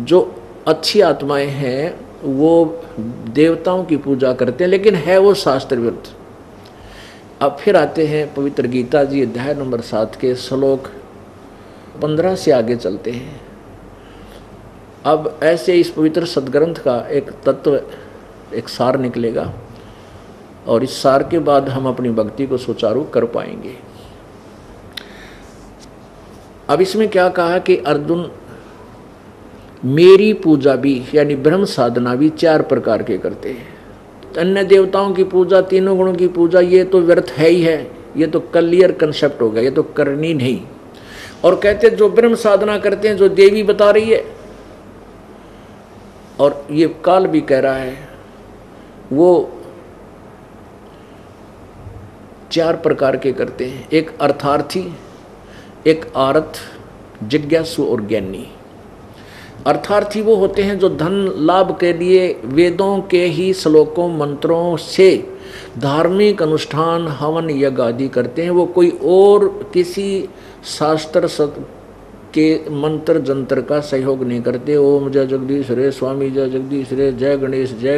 जो अच्छी आत्माएं हैं वो देवताओं की पूजा करते हैं, लेकिन है वो शास्त्र विरुद्ध। अब फिर आते हैं पवित्र गीता जी अध्याय नंबर 7 के श्लोक 15 से आगे चलते हैं। अब ऐसे इस पवित्र सदग्रंथ का एक तत्व, एक सार निकलेगा, और इस सार के बाद हम अपनी भक्ति को सुचारू कर पाएंगे। अब इसमें क्या कहा कि अर्जुन मेरी पूजा भी यानी ब्रह्म साधना भी 4 प्रकार के करते हैं। अन्य देवताओं की पूजा, तीनों गुणों की पूजा, ये तो व्यर्थ है ही है, ये तो क्लियर कंसेप्ट हो गया, ये तो करनी नहीं। और कहते जो ब्रह्म साधना करते हैं, जो देवी बता रही है और ये काल भी कह रहा है, वो 4 प्रकार के करते हैं। एक अर्थार्थी, एक आरत, जिज्ञासु और ज्ञानी। अर्थार्थी वो होते हैं जो धन लाभ के लिए वेदों के ही श्लोकों मंत्रों से धार्मिक अनुष्ठान हवन यज्ञ आदि करते हैं। वो कोई और किसी शास्त्र के मंत्र जंत्र का सहयोग नहीं करते। ओम जय जगदीश रे, स्वामी जय जगदीश रे, जय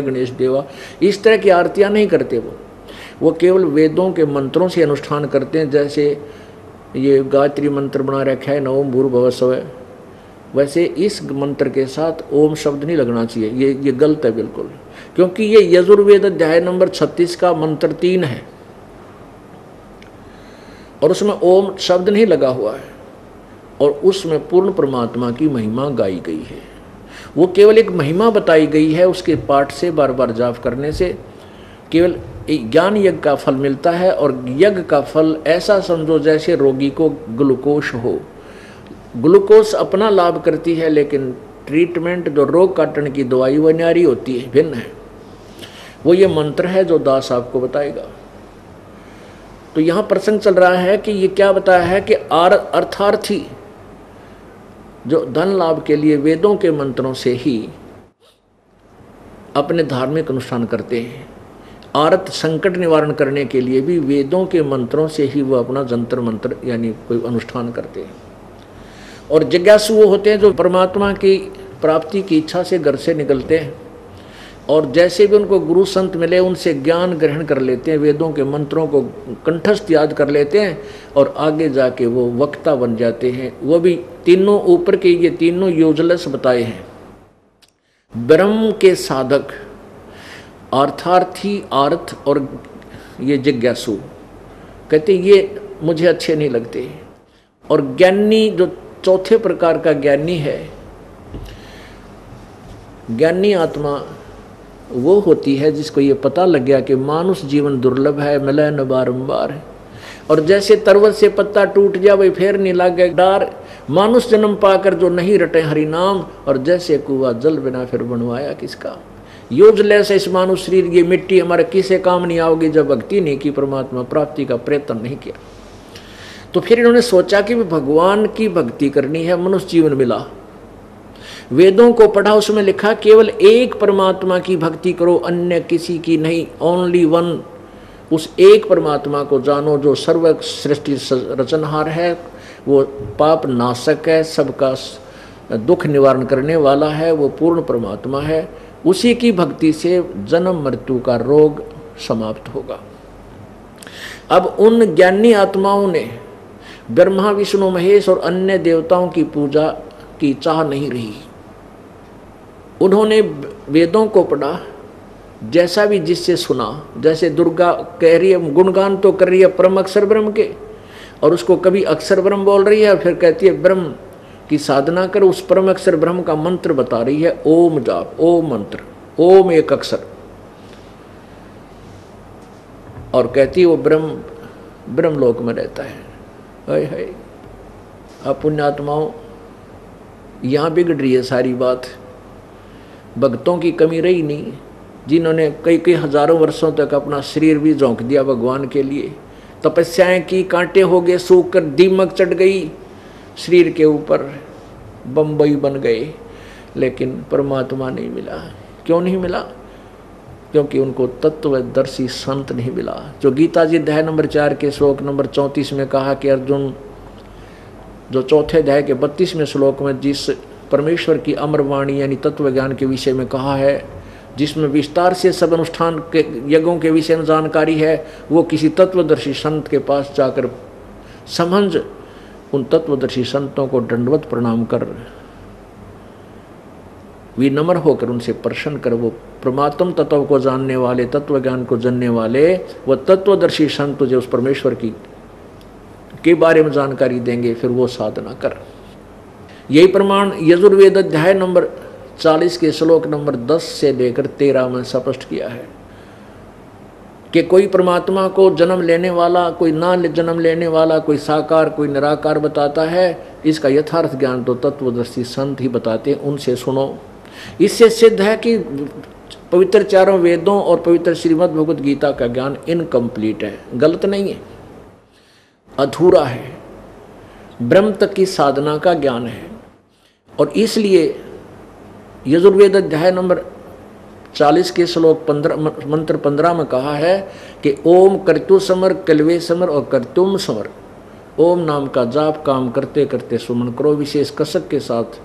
गणेश देवा, इस तरह की आरतियां नहीं करते। वो केवल वेदों के मंत्रों से अनुष्ठान करते हैं। जैसे ये गायत्री मंत्र बना रखा है, ओम भूर्भुवः स्वः, वैसे इस मंत्र के साथ ओम शब्द नहीं लगना चाहिए। ये गलत है बिल्कुल, क्योंकि ये यजुर्वेद अध्याय नंबर 36 का मंत्र 3 है और उसमें ओम शब्द नहीं लगा हुआ है, और उसमें पूर्ण परमात्मा की महिमा गाई गई है। वो केवल एक महिमा बताई गई है, उसके पाठ से बार बार जाप करने से केवल ज्ञान यज्ञ का फल मिलता है। और यज्ञ का फल ऐसा समझो जैसे रोगी को ग्लूकोज हो। ग्लूकोज अपना लाभ करती है, लेकिन ट्रीटमेंट जो रोग काटने की दवाई वो न्यारी होती है, भिन्न है। वो ये मंत्र है जो दास आपको बताएगा। तो यहाँ प्रसंग चल रहा है कि ये क्या बताया है कि अर्थार्थी जो धन लाभ के लिए वेदों के मंत्रों से ही अपने धार्मिक अनुष्ठान करते हैं। आरत संकट निवारण करने के लिए भी वेदों के मंत्रों से ही वो अपना जंतर मंत्र यानी कोई अनुष्ठान करते हैं। और जिज्ञासु वो होते हैं जो परमात्मा की प्राप्ति की इच्छा से घर से निकलते हैं, और जैसे भी उनको गुरु संत मिले उनसे ज्ञान ग्रहण कर लेते हैं, वेदों के मंत्रों को कंठस्थ याद कर लेते हैं और आगे जाके वो वक्ता बन जाते हैं। वो भी तीनों ऊपर के ये तीनों यूजलेस बताए हैं। ब्रह्म के साधक अर्थार्थी, आर्थ और ये जिज्ञासु कहते ये मुझे अच्छे नहीं लगते। और ज्ञानी जो चौथे प्रकार का ज्ञानी है, ज्ञानी आत्मा वो होती है जिसको ये पता लग गया कि मानुष जीवन दुर्लभ है, मिले न बारंबार है। और जैसे तरवत से पत्ता टूट गया वही फेर नहीं लागे डार, मानुष जन्म पाकर जो नहीं रटे हरि नाम, और जैसे कुआ जल बिना फिर बनवाया किसका। यूजलेस इस मानुष शरीर, ये मिट्टी हमारे किसे काम नहीं आओगी जब भक्ति नहीं की, परमात्मा प्राप्ति का प्रयत्न नहीं किया। तो फिर इन्होंने सोचा कि भगवान की भक्ति करनी है, मनुष्य जीवन मिला, वेदों को पढ़ा, उसमें लिखा केवल एक परमात्मा की भक्ति करो, अन्य किसी की नहीं, ओनली वन। उस एक परमात्मा को जानो जो सर्व सृष्टि रचनहार है, वो पाप नाशक है, सबका दुख निवारण करने वाला है, वो पूर्ण परमात्मा है। उसी की भक्ति से जन्म मृत्यु का रोग समाप्त होगा। अब उन ज्ञानी आत्माओं ने ब्रह्मा विष्णु महेश और अन्य देवताओं की पूजा की चाह नहीं रही। उन्होंने वेदों को पढ़ा, जैसा भी जिससे सुना, जैसे दुर्गा कह रही है, गुणगान तो कर रही है परम अक्षर ब्रह्म के, और उसको कभी अक्षर ब्रह्म बोल रही है, फिर कहती है ब्रह्म की साधना कर, उस परम अक्षर ब्रह्म का मंत्र बता रही है, ओम जाप, ओम मंत्र, ओम एक अक्षर, और कहती है वो ब्रह्मलोक में रहता है। है अब पुण्यात्माओं, यहाँ बिगड़ रही है सारी बात। भक्तों की कमी रही नहीं, जिन्होंने कई हजारों वर्षों तक अपना शरीर भी झोंक दिया भगवान के लिए, तपस्याएं की, कांटे हो गए, सूख कर दीमक चढ़ गई शरीर के ऊपर, बम्बई बन गए, लेकिन परमात्मा नहीं मिला। क्यों नहीं मिला? क्योंकि उनको तत्वदर्शी संत नहीं मिला। जो गीता जी अध्याय नंबर 4 के श्लोक नंबर 34 में कहा कि अर्जुन, जो चौथे अध्याय के 32वें श्लोक में जिस परमेश्वर की अमर वाणी यानी तत्व ज्ञान के विषय में कहा है, जिसमें विस्तार से सब अनुष्ठान के यज्ञों के विषय में जानकारी है, वो किसी तत्वदर्शी संत के पास जाकर समझ उन तत्वदर्शी संतों को दंडवत प्रणाम कर विनम्र होकर उनसे प्रश्न कर, वो परमात्म तत्व को जानने वाले, तत्व ज्ञान को जानने वाले वो तत्वदर्शी संत तुझे उस परमेश्वर की के बारे में जानकारी देंगे, फिर वो साधना कर। यही प्रमाण यजुर्वेद अध्याय नंबर 40 के श्लोक नंबर 10 से लेकर 13 में स्पष्ट किया है कि कोई परमात्मा को जन्म लेने वाला, कोई ना जन्म लेने वाला, कोई साकार कोई निराकार बताता है। इसका यथार्थ ज्ञान तो तत्वदर्शी संत ही बताते हैं, उनसे सुनो। इससे सिद्ध है कि पवित्र चारों वेदों और पवित्र श्रीमद् भगवद गीता का ज्ञान इनकम्प्लीट है, गलत नहीं है, अधूरा है, ब्रह्म तक की साधना का ज्ञान है। और इसलिए यजुर्वेद अध्याय नंबर 40 के श्लोक 15 मंत्र 15 में कहा है कि ओम कर्तु समर कलवे समर और कर्तुम समर। ओम नाम का जाप काम करते करते सुमन करो, विशेष कसक के साथ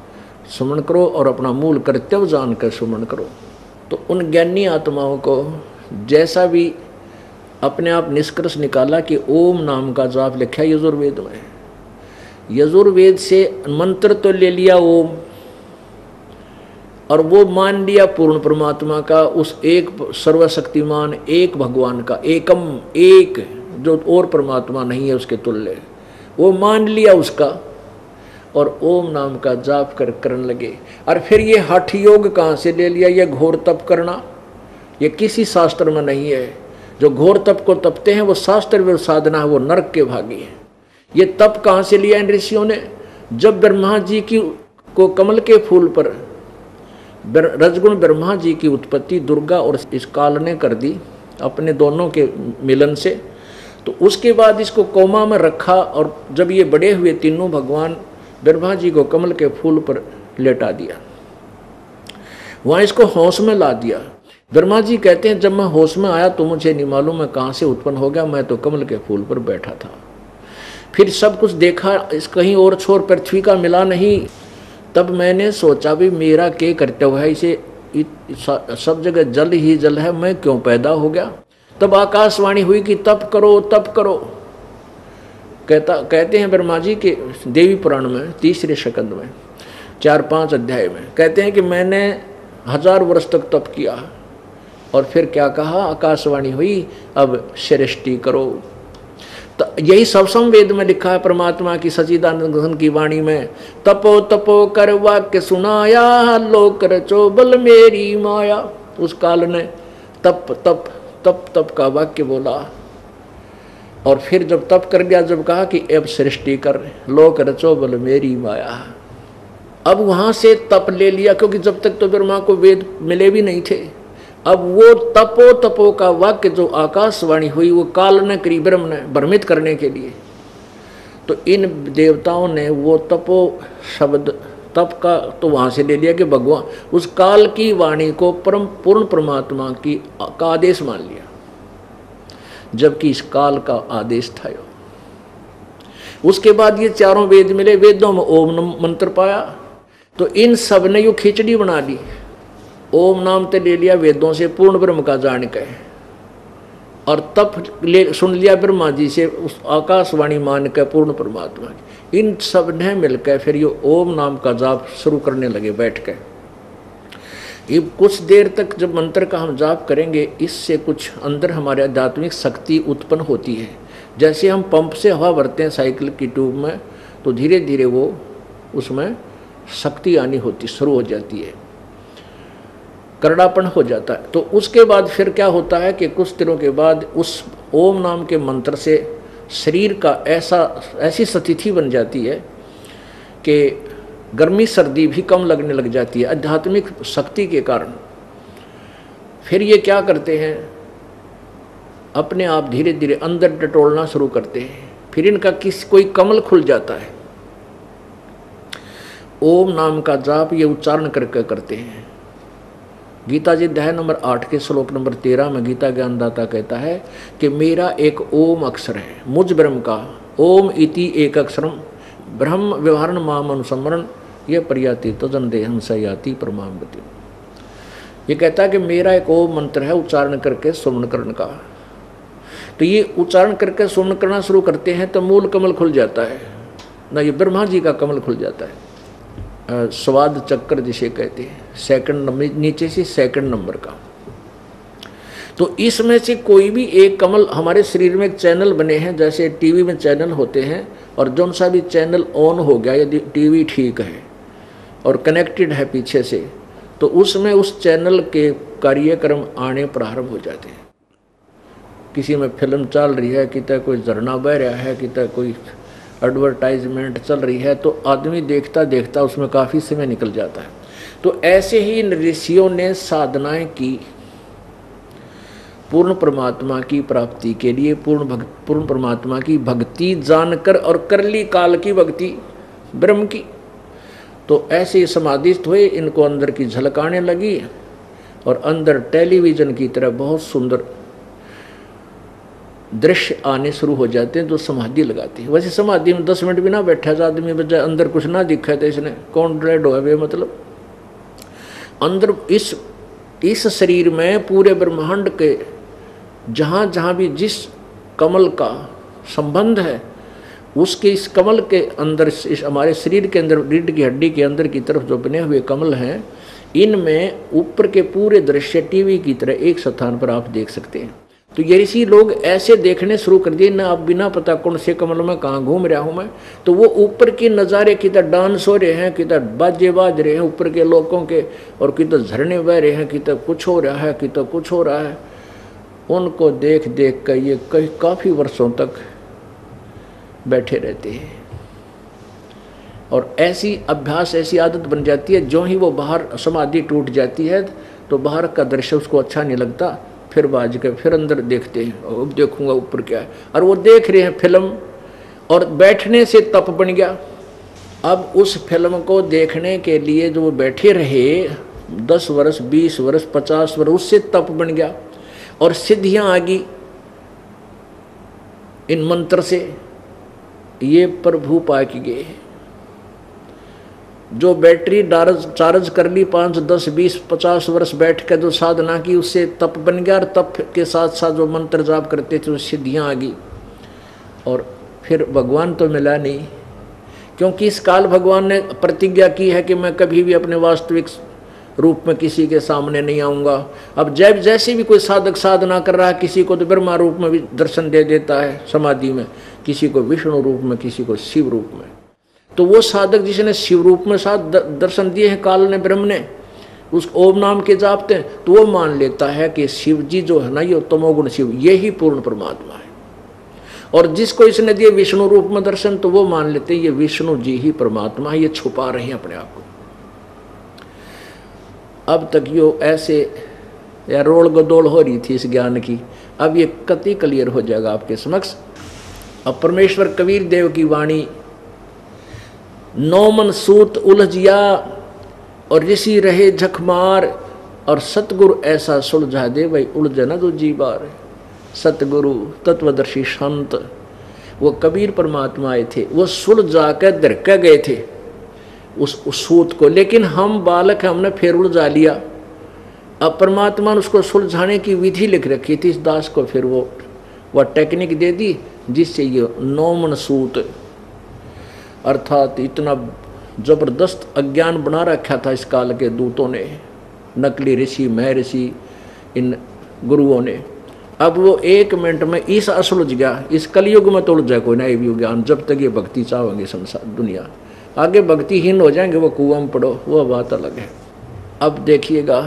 सुमन करो और अपना मूल कर्तव्य जानकर सुमन करो। तो उन ज्ञानी आत्माओं को जैसा भी अपने आप निष्कर्ष निकाला कि ओम नाम का जाप लिखा है यजुर्वेद में, यजुर्वेद से मंत्र तो ले लिया ओम, और वो मान लिया पूर्ण परमात्मा का, उस एक सर्वशक्तिमान एक भगवान का, एकम एक, जो और परमात्मा नहीं है उसके तुल्य, वो मान लिया उसका, और ओम नाम का जाप करने लगे। और फिर ये हठ योग कहाँ से ले लिया? ये घोर तप करना, ये किसी शास्त्र में नहीं है। जो घोर तप को तपते हैं वो शास्त्र में साधना है, वो नरक के भागी है। ये तप कहाँ से लिया इन ऋषियों ने? जब ब्रह्मा जी की को कमल के फूल पर रजगुण ब्रह्मा जी की उत्पत्ति दुर्गा और इस काल ने कर दी अपने दोनों के मिलन से, तो उसके बाद इसको कोमा में रखा, और जब ये बड़े हुए तीनों भगवान ब्रह्मा जी को कमल के फूल पर लेटा दिया, वहाँ इसको होश में ला दिया। ब्रह्मा जी कहते हैं जब मैं होश में आया तो मुझे नहीं मालूम मैं कहाँ से उत्पन्न हो गया, मैं तो कमल के फूल पर बैठा था। फिर सब कुछ देखा, इस कहीं और छोर पृथ्वी का मिला नहीं। तब मैंने सोचा भी मेरा क्या कर्तव्य है, इसे सब जगह जल ही जल है, मैं क्यों पैदा हो गया। तब आकाशवाणी हुई कि तप करो तप करो। कहते हैं ब्रह्मा जी के देवी पुराण में 3रे स्कंद में 4-5 अध्याय में कहते हैं कि मैंने 1000 वर्ष तक तप किया, और फिर क्या कहा? आकाशवाणी हुई अब सृष्टि करो। तो यही सबसम वेद में लिखा है परमात्मा की सच्चिदानंद घन की वाणी में, तपो तपो कर वाक्य सुनाया, लोक रचो बल मेरी माया। उस काल ने तप तप तप तप का वाक्य बोला, और फिर जब तप कर लिया, जब कहा कि अब सृष्टि कर, लोक रचो बल मेरी माया। अब वहां से तप ले लिया, क्योंकि जब तक तो ब्रह्मा को वेद मिले भी नहीं थे। अब वो तपो तपो का वाक्य जो आकाशवाणी हुई वो काल ने करी, ब्रह्म ने भ्रमित करने के लिए। तो इन देवताओं ने वो तपो शब्द तप का तो वहां से ले लिया कि भगवान उस काल की वाणी को परम पूर्ण परमात्मा की का आदेश मान लिया, जबकि इस काल का आदेश था। उसके बाद ये चारों वेद मिले, वेदों में ओम मंत्र पाया, तो इन सब ने यू खिचड़ी बना ली। ओम नाम तो ले लिया वेदों से पूर्ण ब्रह्म का जान के, और तप ले सुन लिया ब्रह्मा जी से उस आकाशवाणी मान के पूर्ण परमात्मा की। इन सब ने मिलकर फिर ये ओम नाम का जाप शुरू करने लगे बैठ के। ये कुछ देर तक जब मंत्र का हम जाप करेंगे, इससे कुछ अंदर हमारे आध्यात्मिक शक्ति उत्पन्न होती है। जैसे हम पंप से हवा भरते हैं साइकिल की ट्यूब में, तो धीरे धीरे वो उसमें शक्ति आनी होती शुरू हो जाती है, करड़ापन हो जाता है। तो उसके बाद फिर क्या होता है कि कुछ दिनों के बाद उस ओम नाम के मंत्र से शरीर का ऐसी स्थिति बन जाती है कि गर्मी सर्दी भी कम लगने लग जाती है आध्यात्मिक शक्ति के कारण। फिर ये क्या करते हैं, अपने आप धीरे धीरे अंदर टटोलना शुरू करते हैं। फिर इनका कोई कमल खुल जाता है। ओम नाम का जाप ये उच्चारण करके करते हैं। गीता जी अध्याय नंबर 8 के श्लोक नंबर 13 में गीता ज्ञानदाता कहता है कि मेरा एक ओम अक्षर है, मुझ ब्रह्म का ओम इति एक अक्षरम ब्रह्म व्यवहारण माम अनुसमरण ये प्रयाति तो जनदेहम सयाति परमागति। ये कहता है कि मेरा एक वो मंत्र है उच्चारण करके सुमन करने का। तो ये उच्चारण करके सुमन करना शुरू करते हैं तो मूल कमल खुल जाता है ना, ये ब्रह्मा जी का कमल खुल जाता है। स्वाद चक्र जिसे कहते हैं, सेकंड नंबर नीचे से सेकंड नंबर का। तो इसमें से कोई भी एक कमल, हमारे शरीर में एक चैनल बने हैं, जैसे टीवी में चैनल होते हैं, और जौन सा भी चैनल ऑन हो गया, यदि टीवी ठीक है और कनेक्टेड है पीछे से, तो उसमें उस चैनल के कार्यक्रम आने प्रारंभ हो जाते हैं। किसी में फिल्म चल रही है, कितना कोई झरना बह रहा है, कितना कोई एडवर्टाइजमेंट चल रही है, तो आदमी देखता देखता उसमें काफ़ी समय निकल जाता है। तो ऐसे ही ऋषियों ने साधनाएं की पूर्ण परमात्मा की प्राप्ति के लिए, पूर्ण परमात्मा की भक्ति जानकर, और कर ली काल की भक्ति ब्रह्म की। तो ऐसे ही समाधिस्थ हुए, इनको अंदर की झलक आने लगी और अंदर टेलीविज़न की तरह बहुत सुंदर दृश्य आने शुरू हो जाते हैं, जो समाधि लगाती है। वैसे समाधि में 10 मिनट भी ना बैठा आदमी, बजाय अंदर कुछ ना दिखा तो इसने कौन ड्रेड हो वे, मतलब अंदर इस शरीर में पूरे ब्रह्मांड के जहाँ जहाँ भी जिस कमल का संबंध है, उसके इस कमल के अंदर, इस हमारे शरीर के अंदर रीढ़ की हड्डी के अंदर की तरफ जो बने हुए कमल हैं, इनमें ऊपर के पूरे दृश्य टीवी की तरह एक स्थान पर आप देख सकते हैं। तो ये ऋषि लोग ऐसे देखने शुरू कर दिए ना, आप बिना पता कौन से कमल में कहाँ घूम रहा हूँ मैं, तो वो ऊपर के नज़ारे किधर डांस हो रहे हैं, किधर बाजे बाज रहे हैं ऊपर के लोगों के, और किधर झरने बह रहे हैं, किधर कुछ हो रहा है, किधर कुछ हो रहा है, उनको देख देख कर ये काफ़ी वर्षों तक बैठे रहते हैं। और ऐसी अभ्यास, ऐसी आदत बन जाती है, जो ही वो बाहर समाधि टूट जाती है तो बाहर का दृश्य उसको अच्छा नहीं लगता, फिर बाज के फिर अंदर देखते हैं, अब देखूंगा ऊपर क्या है, और वो देख रहे हैं फिल्म, और बैठने से तप बन गया। अब उस फिल्म को देखने के लिए जो वो बैठे रहे 10 वर्ष, 20 वर्ष, 50 वर्ष, उससे तप बन गया और सिद्धियां आ गई इन मंत्र से। ये प्रभु पाक गए, जो बैटरी चार्ज कर ली 5, 10, 20, 50 वर्ष बैठ कर जो साधना की, उससे तप बन गया, और तप के साथ साथ जो मंत्र जाप करते थे, सिद्धियां आ गई। और फिर भगवान तो मिला नहीं, क्योंकि इस काल भगवान ने प्रतिज्ञा की है कि मैं कभी भी अपने वास्तविक रूप में किसी के सामने नहीं आऊँगा। अब जब जैसे भी कोई साधक साधना कर रहा है, किसी को तो ब्रह्मा रूप में भी दर्शन दे देता है समाधि में, किसी को विष्णु रूप में, किसी को शिव रूप में। तो वो साधक जिसने शिव रूप में साथ दर्शन दिए हैं काल ने, ब्रह्म ने, उस ओम नाम के जापते हैं, तो वो मान लेता है कि शिव जी जो है ना, ये तमोगुण शिव, ये ही पूर्ण परमात्मा है। और जिसको इसने दिए विष्णु रूप में दर्शन, तो वो मान लेते हैं ये विष्णु जी ही परमात्मा है, ये छुपा रहे हैं अपने आप को। अब तक यो ऐसे या रोल गदोल हो रही थी इस ज्ञान की, अब ये कति क्लियर हो जाएगा आपके समक्ष। अब परमेश्वर कबीर देव की वाणी, नौमन सूत उलझिया और ऋषि रहे झकमार, और सतगुरु ऐसा सुलझा दे भाई उलझे ना दो जी बार। सतगुरु तत्वदर्शी संत, वो कबीर परमात्मा आए थे, वो सुलझा कर धरके गए थे उस सूत को, लेकिन हम बालक हैं, हमने फिर उलझा लिया। अब परमात्मा ने उसको सुलझाने की विधि लिख रखी थी इस दास को, फिर वो टेक्निक दे दी जिससे ये नौमन सूत, अर्थात इतना जबरदस्त अज्ञान बना रखा था इस काल के दूतों ने, नकली ऋषि, महर्षि, इन गुरुओं ने। अब वो 1 मिनट में इस असुलझ गया। इस कलयुग में तो उलझ जाए कोई नया भी ज्ञान, जब तक ये भक्ति चाहेंगे संसार दुनिया, आगे भक्तिहीन हो जाएंगे, वो कुआं में पड़ो, वो बात अलग है। अब देखिएगा,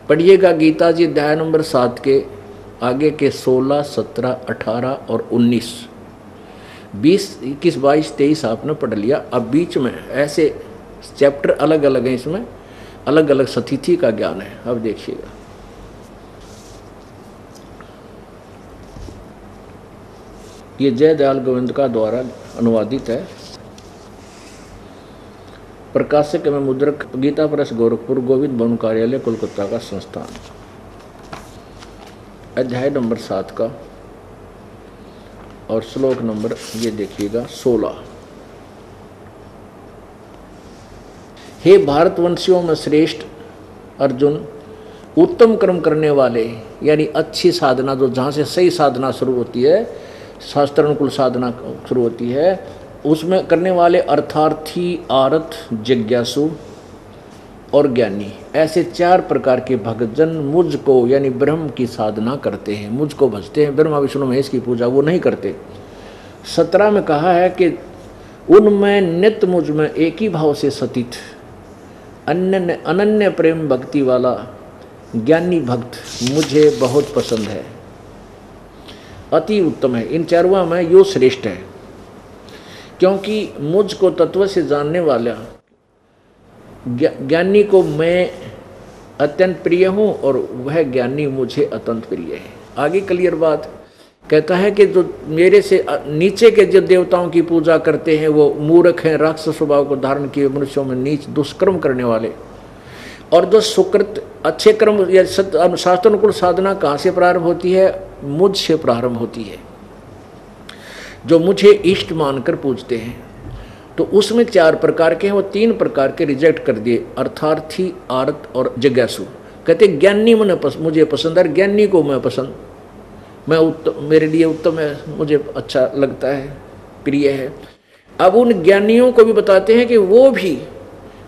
पढ़िएगा गीता जी अध्याय नंबर 7 के आगे के 16, 17, 18 और 19, 20, 21, 22, 23 आपने पढ़ लिया। अब बीच में ऐसे चैप्टर अलग अलग हैं, इसमें अलग अलग सतिथि का ज्ञान है। अब देखिएगा, ये जय दयाल गोविंद का द्वारा अनुवादित है। प्रकाशक एवं मुद्रक गीता प्रेस गोरखपुर, गोविंद भवन कार्यालय कोलकाता का संस्थान। अध्याय नंबर 7 का और श्लोक नंबर ये देखिएगा 16। हे भारतवंशियों में श्रेष्ठ अर्जुन, उत्तम कर्म करने वाले यानी अच्छी साधना, जो जहाँ से सही साधना शुरू होती है, शास्त्रानुकूल साधना शुरू होती है, उसमें करने वाले अर्थार्थी, आरत, जिज्ञासु और ज्ञानी, ऐसे 4 प्रकार के भक्तजन मुझको यानी ब्रह्म की साधना करते हैं, मुझको भजते हैं। ब्रह्मा विष्णु महेश की पूजा वो नहीं करते। 17 में कहा है कि उनमें नित्य मुझ में एक ही भाव से सतीत अनन्य प्रेम भक्ति वाला ज्ञानी भक्त मुझे बहुत पसंद है, अति उत्तम है। इन 4वां में यो श्रेष्ठ है, क्योंकि मुझको तत्व से जानने वाला ज्ञानी को मैं अत्यंत प्रिय हूँ और वह ज्ञानी मुझे अत्यंत प्रिय है। आगे क्लियर बात कहता है कि जो मेरे से नीचे के जो देवताओं की पूजा करते हैं वो मूर्ख हैं, राक्षस स्वभाव को धारण किए मनुष्यों में नीच दुष्कर्म करने वाले। और जो सुकृत अच्छे कर्म या शास्त्रानुकूल साधना कहाँ से प्रारंभ होती है? मुझ से प्रारंभ होती है, जो मुझे इष्ट मानकर पूजते हैं। तो उसमें 4 प्रकार के हैं, वो 3 प्रकार के रिजेक्ट कर दिए, अर्थार्थी, आरत और जिज्ञासु। कहते ज्ञानी मुझे पसंद है, ज्ञानी को मैं पसंद, मैं उत्तम, मेरे लिए उत्तम है, मुझे अच्छा लगता है, प्रिय है। अब उन ज्ञानियों को भी बताते हैं कि वो भी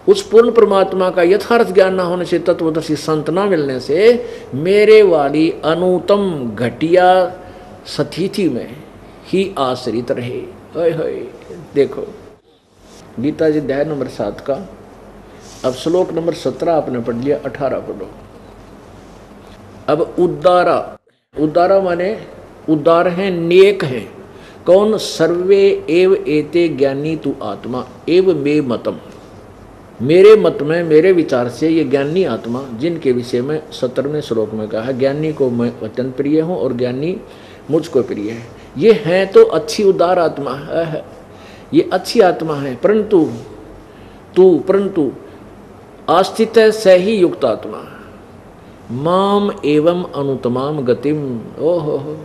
उस पूर्ण परमात्मा का यथार्थ ज्ञान ना होने से, तत्वदर्शी संत ना मिलने से मेरे वाली अनुत्तम घटिया सतीथि में ही आश्रित रहे। देखो गीता जी अध्याय नंबर 7 का अब श्लोक नंबर 17 आपने पढ़ लिया, 18 पढ़ो। अब उद्दारा माने उदार है, नेक है। कौन? सर्वे एव एते ज्ञानी तु आत्मा एव मे मतम, मेरे मत में, मेरे विचार से ये ज्ञानी आत्मा, जिनके विषय में 17वें श्लोक में कहा है ज्ञानी को मैं अत्यंत प्रिय हूँ और ज्ञानी मुझको प्रिय है, ये है तो अच्छी उदार आत्मा है, ये अच्छी आत्मा है। परंतु आस्थित स ही युक्त आत्मा माम एवं अनुतमाम गतिम। ओहो,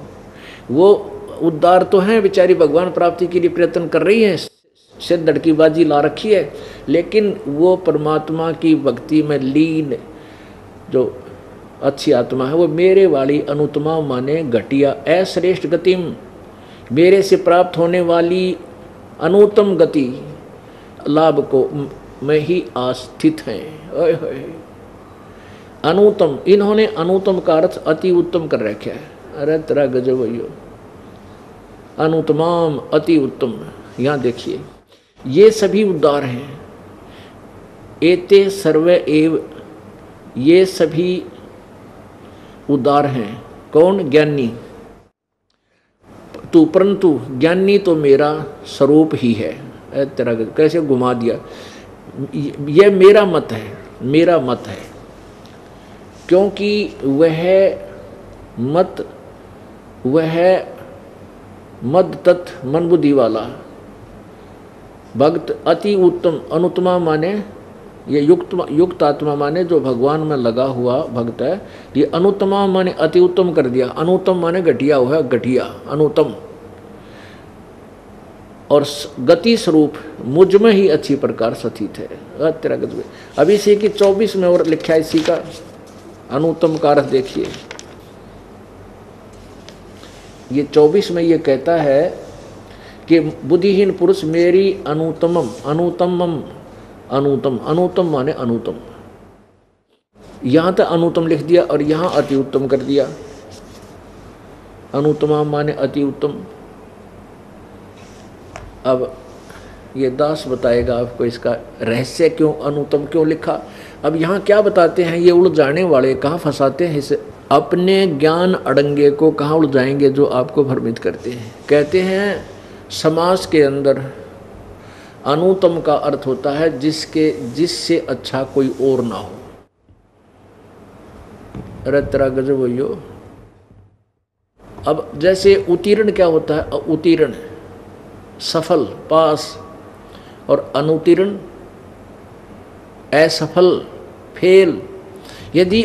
वो उद्धार तो है बेचारी, भगवान प्राप्ति के लिए प्रयत्न कर रही है, सिर धड़की बाजी ला रखी है, लेकिन वो परमात्मा की भक्ति में लीन जो अच्छी आत्मा है, वो मेरे वाली अनुतमा माने घटिया अश्रेष्ठ गतिम, मेरे से प्राप्त होने वाली अनुत्तम गति लाभ को में ही आस्थित हैं। अनुत्तम, इन्होंने अनुत्तम का अर्थ अति उत्तम कर रखा है। अरे तेरा गजब भैया, अनुत्तमाम अति उत्तम। यहाँ देखिए ये सभी उद्धार हैं, एते सर्वे एव, ये सभी उदार हैं। कौन? ज्ञानी। तू परंतु ज्ञानी तो मेरा स्वरूप ही है। तेरा कैसे घुमा दिया, यह मेरा मत है, मेरा मत है, क्योंकि वह मद तत् मन बुद्धि वाला भक्त अति उत्तम, अनुत्तमा माने ये युक्त आत्मा माने जो भगवान में लगा हुआ भक्त है, ये अनुत्तमा माने अति उत्तम कर दिया, अनुत्तम माने घटिया हुआ, घटिया अनुत्तम, और गति स्वरूप मुझ में ही अच्छी प्रकार स्थित है। तेरा गजब। अभी इसी की 24 में और लिखा है इसी का अनुत्तम का अर्थ देखिए, ये 24 में ये कहता है कि बुद्धिहीन पुरुष मेरी अनुत्तम माने अनुत्तम, यहां तक अनुत्तम लिख दिया और यहां अति उत्तम कर दिया, अनुत्तमा माने अति उत्तम। अब ये दास बताएगा आपको इसका रहस्य, क्यों अनुत्तम क्यों लिखा। अब यहाँ क्या बताते हैं ये उलझाने वाले, कहाँ फंसाते हैं इसे, अपने ज्ञान अड़ंगे को कहाँ उलझाएंगे जो आपको भ्रमित करते हैं। कहते हैं समाज के अंदर अनुत्तम का अर्थ होता है जिससे अच्छा कोई और ना हो। अरे तेरा गजब भैया। अब जैसे उत्तीर्ण क्या होता है? उत्तीर्ण सफल, पास, और अनुत्तीर्ण असफल, फेल। यदि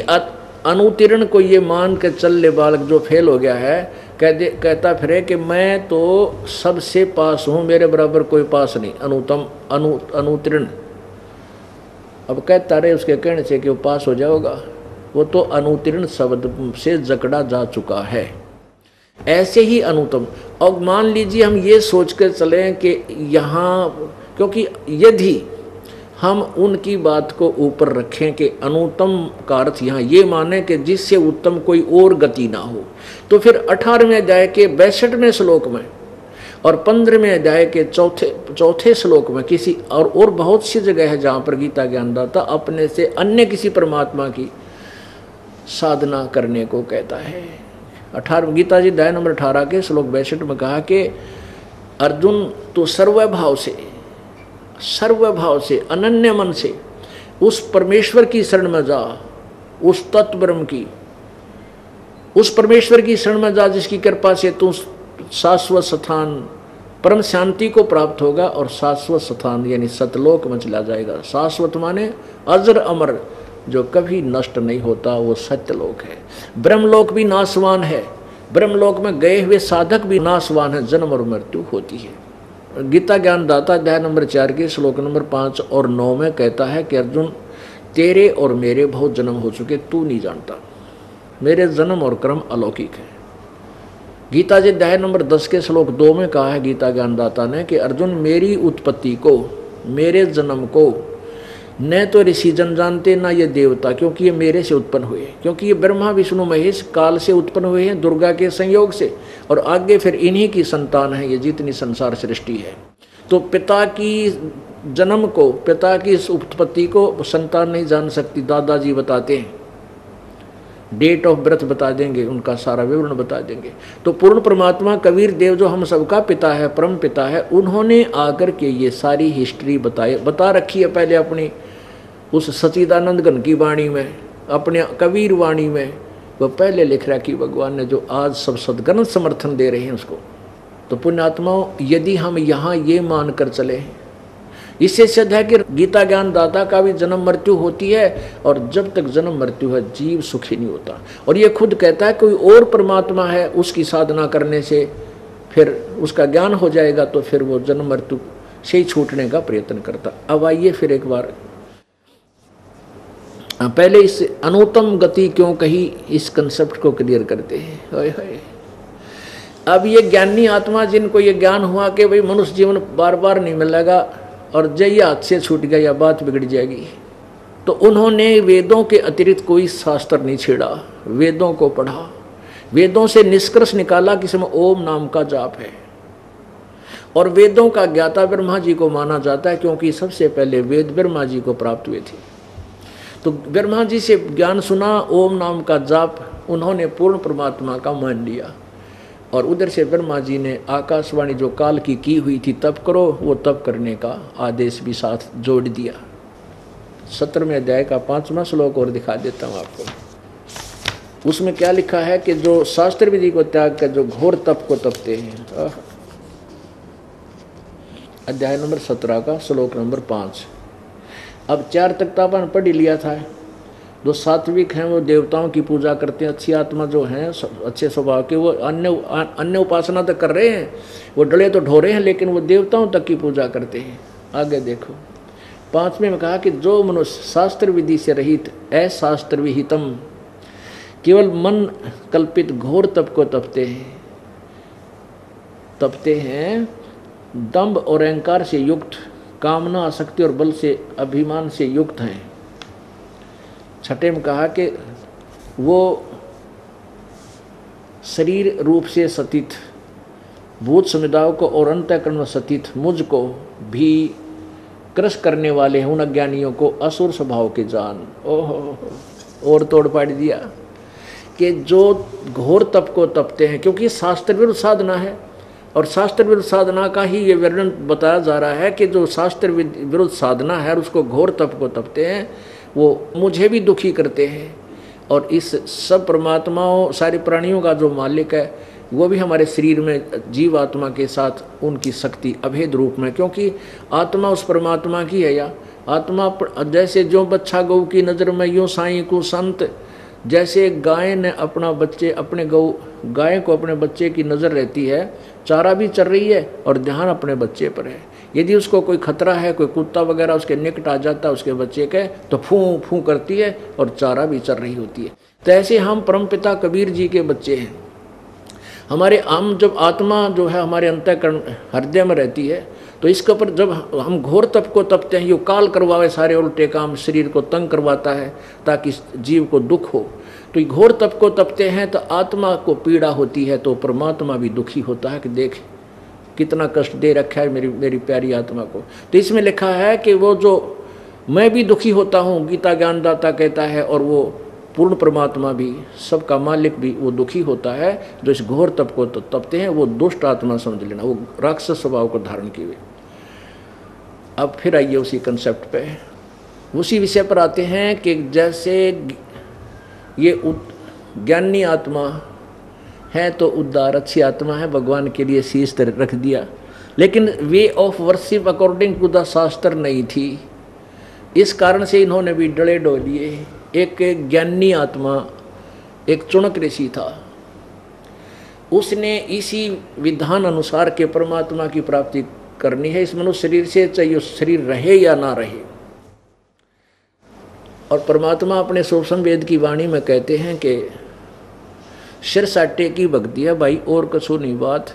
अनुत्तीर्ण को ये मान के चल ले बालक जो फेल हो गया है, कहता फिरे कि मैं तो सबसे पास हूँ, मेरे बराबर कोई पास नहीं, अनुत्तीर्ण। अब कहता रहे उसके कहने से कि वो पास हो जाओगा, वो तो अनुतीर्ण शब्द से जकड़ा जा चुका है। ऐसे ही अनुत्तम। और मान लीजिए हम ये सोच कर चलें कि यहाँ, क्योंकि यदि हम उनकी बात को ऊपर रखें कि अनुत्तम का अर्थ यहाँ ये माने कि जिससे उत्तम कोई और गति ना हो, तो फिर 18वें अध्याय के 62वें श्लोक में और 15वें अध्याय के चौथे श्लोक में किसी और बहुत सी जगह है जहाँ पर गीता ज्ञानदाता अपने से अन्य किसी परमात्मा की साधना करने को कहता है। 18 गीता जी अध्याय नंबर 18 के श्लोक 62 में कहा कि अर्जुन तो सर्वभाव से अनन्य मन से उस परमेश्वर की शरण में जा, उस तत्व ब्रह्म की, उस परमेश्वर की शरण में जा जिसकी कृपा से तू शाश्वत स्थान परम शांति को प्राप्त होगा और शाश्वत स्थान यानी सतलोक में चला जाएगा। शाश्वत माने अजर अमर, जो कभी नष्ट नहीं होता, वो सत्यलोक है। ब्रह्मलोक भी नाशवान है, ब्रह्मलोक में गए हुए साधक भी नाशवान है, जन्म और मृत्यु होती है। गीता ज्ञानदाता अध्याय नंबर 4 के श्लोक नंबर 5 और 9 में कहता है कि अर्जुन तेरे और मेरे बहुत जन्म हो चुके, तू नहीं जानता, मेरे जन्म और कर्म अलौकिक है। गीता जी अध्याय नंबर 10 के श्लोक 2 में कहा है गीता ज्ञानदाता ने कि अर्जुन मेरी उत्पत्ति को, मेरे जन्म को न तो ऋषि जन जानते ना ये देवता, क्योंकि ये मेरे से उत्पन्न हुए, क्योंकि ये ब्रह्मा विष्णु महेश काल से उत्पन्न हुए हैं दुर्गा के संयोग से, और आगे फिर इन्हीं की संतान है ये जितनी संसार सृष्टि है। तो पिता की जन्म को, पिता की इस उत्पत्ति को संतान नहीं जान सकती। दादाजी बताते हैं, डेट ऑफ बर्थ बता देंगे, उनका सारा विवरण बता देंगे। तो पूर्ण परमात्मा कबीर देव जो हम सबका पिता है, परम पिता है, उन्होंने आकर के ये सारी हिस्ट्री बता रखी है पहले अपनी उस सच्चिदानंद घन की वाणी में, अपने कबीर वाणी में वो पहले लिख रखी भगवान ने, जो आज सब सदगण समर्थन दे रहे हैं उसको। तो पुण्यात्माओं, यदि हम यहाँ ये मान कर चले, इससे सिद्ध है कि गीता ज्ञानदाता का भी जन्म मृत्यु होती है, और जब तक जन्म मृत्यु है जीव सुखी नहीं होता। और ये खुद कहता है कोई और परमात्मा है, उसकी साधना करने से फिर उसका ज्ञान हो जाएगा, तो फिर वो जन्म मृत्यु से ही छूटने का प्रयत्न करता। अब आइए फिर एक बार पहले इस अनुत्तम गति क्यों कही, इस कंसेप्ट को क्लियर करते हैं। अब ये ज्ञानी आत्मा जिनको ये ज्ञान हुआ कि भाई मनुष्य जीवन बार बार नहीं मिलेगा और जय हाथ से छूट गया या बात बिगड़ जाएगी, तो उन्होंने वेदों के अतिरिक्त कोई शास्त्र नहीं छेड़ा, वेदों को पढ़ा, वेदों से निष्कर्ष निकाला कि इसमें ओम नाम का जाप है। और वेदों का ज्ञाता ब्रह्मा जी को माना जाता है, क्योंकि सबसे पहले वेद ब्रह्मा जी को प्राप्त हुए थे। तो ब्रह्मा जी से ज्ञान सुना, ओम नाम का जाप उन्होंने पूर्ण परमात्मा का मान लिया, और उधर से ब्रह्मा जी ने आकाशवाणी जो काल की हुई थी तप करो, वो तप करने का आदेश भी साथ जोड़ दिया। 17वें अध्याय का 5वां श्लोक और दिखा देता हूँ आपको। उसमें क्या लिखा है कि जो शास्त्र विधि को त्याग कर जो घोर तप को तपते हैं, अध्याय नंबर 17 का श्लोक नंबर 5। अब 4 तक तो अपन पढ़ ही लिया था। जो सात्विक हैं वो देवताओं की पूजा करते हैं, अच्छी आत्मा जो हैं अच्छे स्वभाव के, वो अन्य उपासना तो कर रहे हैं, वो डले तो ढो रहे हैं, लेकिन वो देवताओं तक की पूजा करते हैं। आगे देखो 5वें में कहा कि जो मनुष्य शास्त्र विधि से रहित अशास्त्र विहितम, केवल मन कल्पित घोर तप को तपते हैं, दंभ और अहंकार से युक्त, कामना आसक्ति और बल से अभिमान से युक्त हैं। 6 में कहा कि वो शरीर रूप से सतीत, भूत समुदायों को और अंतःकरण में सतीत मुझको भी क्रश करने वाले हैं, उन अज्ञानियों को असुर स्वभाव के जान। ओहो, और तोड़ पाड़ दिया कि जो घोर तप को तपते हैं, क्योंकि शास्त्र विरुद्ध साधना है, और शास्त्र विरुद्ध साधना का ही ये वर्णन बताया जा रहा है कि जो शास्त्र विरुद्ध साधना है उसको घोर तप को तपते हैं, वो मुझे भी दुखी करते हैं। और इस सब परमात्माओं सारे प्राणियों का जो मालिक है वो भी हमारे शरीर में जीव आत्मा के साथ उनकी शक्ति अभेद रूप में, क्योंकि आत्मा उस परमात्मा की है। या आत्मा जैसे जो बच्चा गौ की नज़र में यूँ साईं को संत, जैसे गाय ने अपना बच्चे अपने गाय को अपने बच्चे की नज़र रहती है, चारा भी चर रही है और ध्यान अपने बच्चे पर है। यदि उसको कोई खतरा है, कोई कुत्ता वगैरह उसके निकट आ जाता है उसके बच्चे के, तो फूं फूं करती है और चारा भी चर रही होती है। तो ऐसे हम परमपिता कबीर जी के बच्चे हैं। हमारे जब आत्मा जो है हमारे अंतःकरण हृदय में रहती है, तो इसके ऊपर जब हम घोर तप को तपते हैं, ये काल करवावे सारे उल्टे काम, शरीर को तंग करवाता है ताकि जीव को दुख हो, तो ये घोर तप को तपते हैं तो आत्मा को पीड़ा होती है, तो परमात्मा भी दुखी होता है कि देख कितना कष्ट दे रखा है मेरी प्यारी आत्मा को। तो इसमें लिखा है कि वो जो मैं भी दुखी होता हूँ, गीता ज्ञानदाता कहता है, और वो पूर्ण परमात्मा भी, सबका मालिक भी, वो दुखी होता है जो इस घोर तप को तपते हैं। वो दुष्ट आत्मा समझ लेना, वो राक्षस स्वभाव को धारण किए हुए। अब फिर आइए उसी कंसेप्ट पे, उसी विषय पर आते हैं कि जैसे ये ज्ञानी आत्मा है तो उद्धार अच्छी आत्मा है, भगवान के लिए शीश रख दिया, लेकिन way of worship according to the shastra नहीं थी। इस कारण से इन्होंने भी डले डोलिए। एक ज्ञानी आत्मा, एक चुनक ऋषि था, उसने इसी विधान अनुसार के परमात्मा की प्राप्ति करनी है इस मनुष्य शरीर से, चाहे शरीर रहे या ना रहे। और परमात्मा अपने सूक्ष्म वेद की वाणी में कहते हैं कि सिर साटे की भक्ति है भाई और कछु नहीं बात,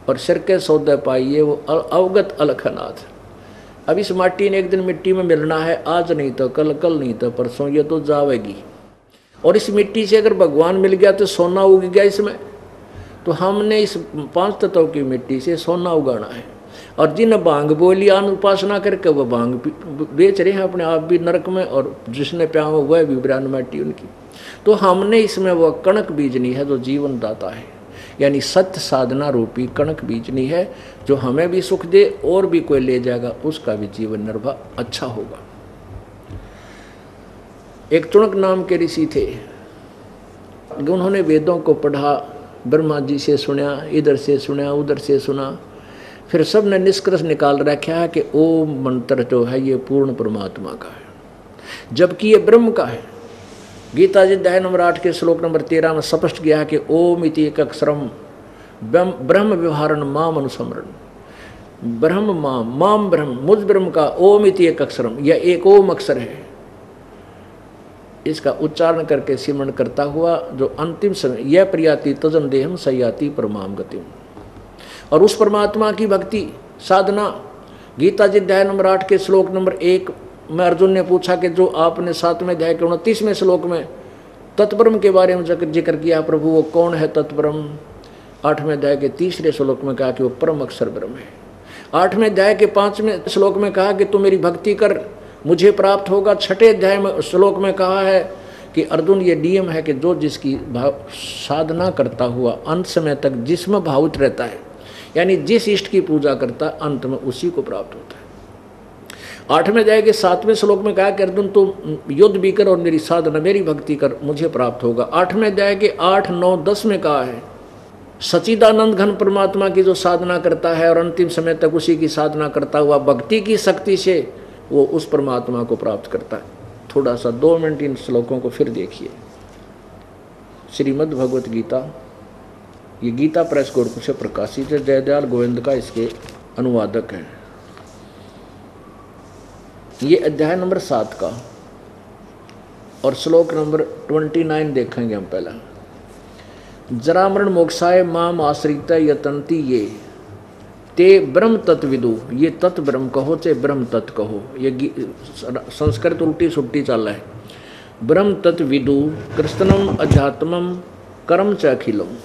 और सिर के सौदे पाइए वो अवगत अलखनाथ। अब इस माटी ने एक दिन मिट्टी में मिलना है, आज नहीं तो कल, कल नहीं तो परसों, ये तो जावेगी। और इस मिट्टी से अगर भगवान मिल गया तो सोना उग गया इसमें। तो हमने इस 5 तत्वों की मिट्टी से सोना उगाना है। और जिन भांग बोलियान उपासना करके वो भांग बेच रहे हैं अपने आप भी नरक में, और जिसने प्याम हुआ है भी ब्रान माटी उनकी। तो हमने इसमें वह कणक बीजनी है जो जीवन दाता है, यानी सत्य साधना रूपी कणक बीजनी है, जो हमें भी सुख दे और भी कोई ले जाएगा उसका भी जीवन निर्वाह अच्छा होगा। एक चुनक नाम के ऋषि थे, उन्होंने वेदों को पढ़ा, ब्रह्मा जी से सुना, इधर से सुना, उधर से सुना, फिर सब ने निष्कर्ष निकाल रखा है कि ओम मंत्र जो है ये पूर्ण परमात्मा का है, जबकि ये ब्रह्म का है। गीता जी अध्याय नंबर 8 के श्लोक नंबर 13 में स्पष्ट किया है कि ओम इति एक अक्षरम ब्रह्म व्यवहारण माम अनुस्मरण। ब्रह्म माम ब्रह्म, मुझ ब्रह्म का ओम इति एक अक्षरम, यह एक ओम अक्षर है। इसका उच्चारण करके सिमरण करता हुआ जो अंतिम समय यह प्रियाति तजन देहम सयाति परमाम गतिम। और उस परमात्मा की भक्ति साधना, गीता जी अध्याय नंबर 8 के श्लोक नंबर 1 में अर्जुन ने पूछा कि जो आपने 7वें अध्याय के 29वें श्लोक में तत्ब्रह्म के बारे में जिक्र किया प्रभु, वो कौन है तत्ब्रह्म? 8वें अध्याय के 3रे श्लोक में कहा कि वो परम अक्षर ब्रह्म है। 8वें अध्याय के 5वें श्लोक में कहा कि तू मेरी भक्ति कर, मुझे प्राप्त होगा। 6ठे अध्याय में श्लोक में कहा है कि अर्जुन ये नियम है कि जो जिसकी साधना करता हुआ अंत समय तक जिसमें भावित रहता है, यानी जिस इष्ट की पूजा करता अंत में उसी को प्राप्त होता है। 8वें अध्याय के 7वें श्लोक में कहा कि अर्जुन तू युद्ध भी कर और मेरी साधना मेरी भक्ति कर, मुझे प्राप्त होगा। 8वें अध्याय के 8, 9, 10 में कहा है सच्चिदानंद घन परमात्मा की जो साधना करता है और अंतिम समय तक उसी की साधना करता हुआ भक्ति की शक्ति से वो उस परमात्मा को प्राप्त करता है। थोड़ा सा 2 मिनट इन श्लोकों को फिर देखिए। श्रीमद् भगवत गीता, ये गीता प्रेस गोरखपुर से प्रकाशित है, जयदयाल गोविंद का इसके अनुवादक है। ये अध्याय नंबर 7 का और श्लोक नंबर 29 देखेंगे हम पहला। जरामरण मोक्षाय माम आश्रित यतंती ये ते ब्रह्म तत्विदु, ये तत्व ब्रह्म कहो चाहे ब्रह्म तत्व कहो, ये संस्कृत उल्टी सुट्टी चल है। ब्रह्म तत्विदु कृष्णम अध्यात्मम कर्म च अखिलम,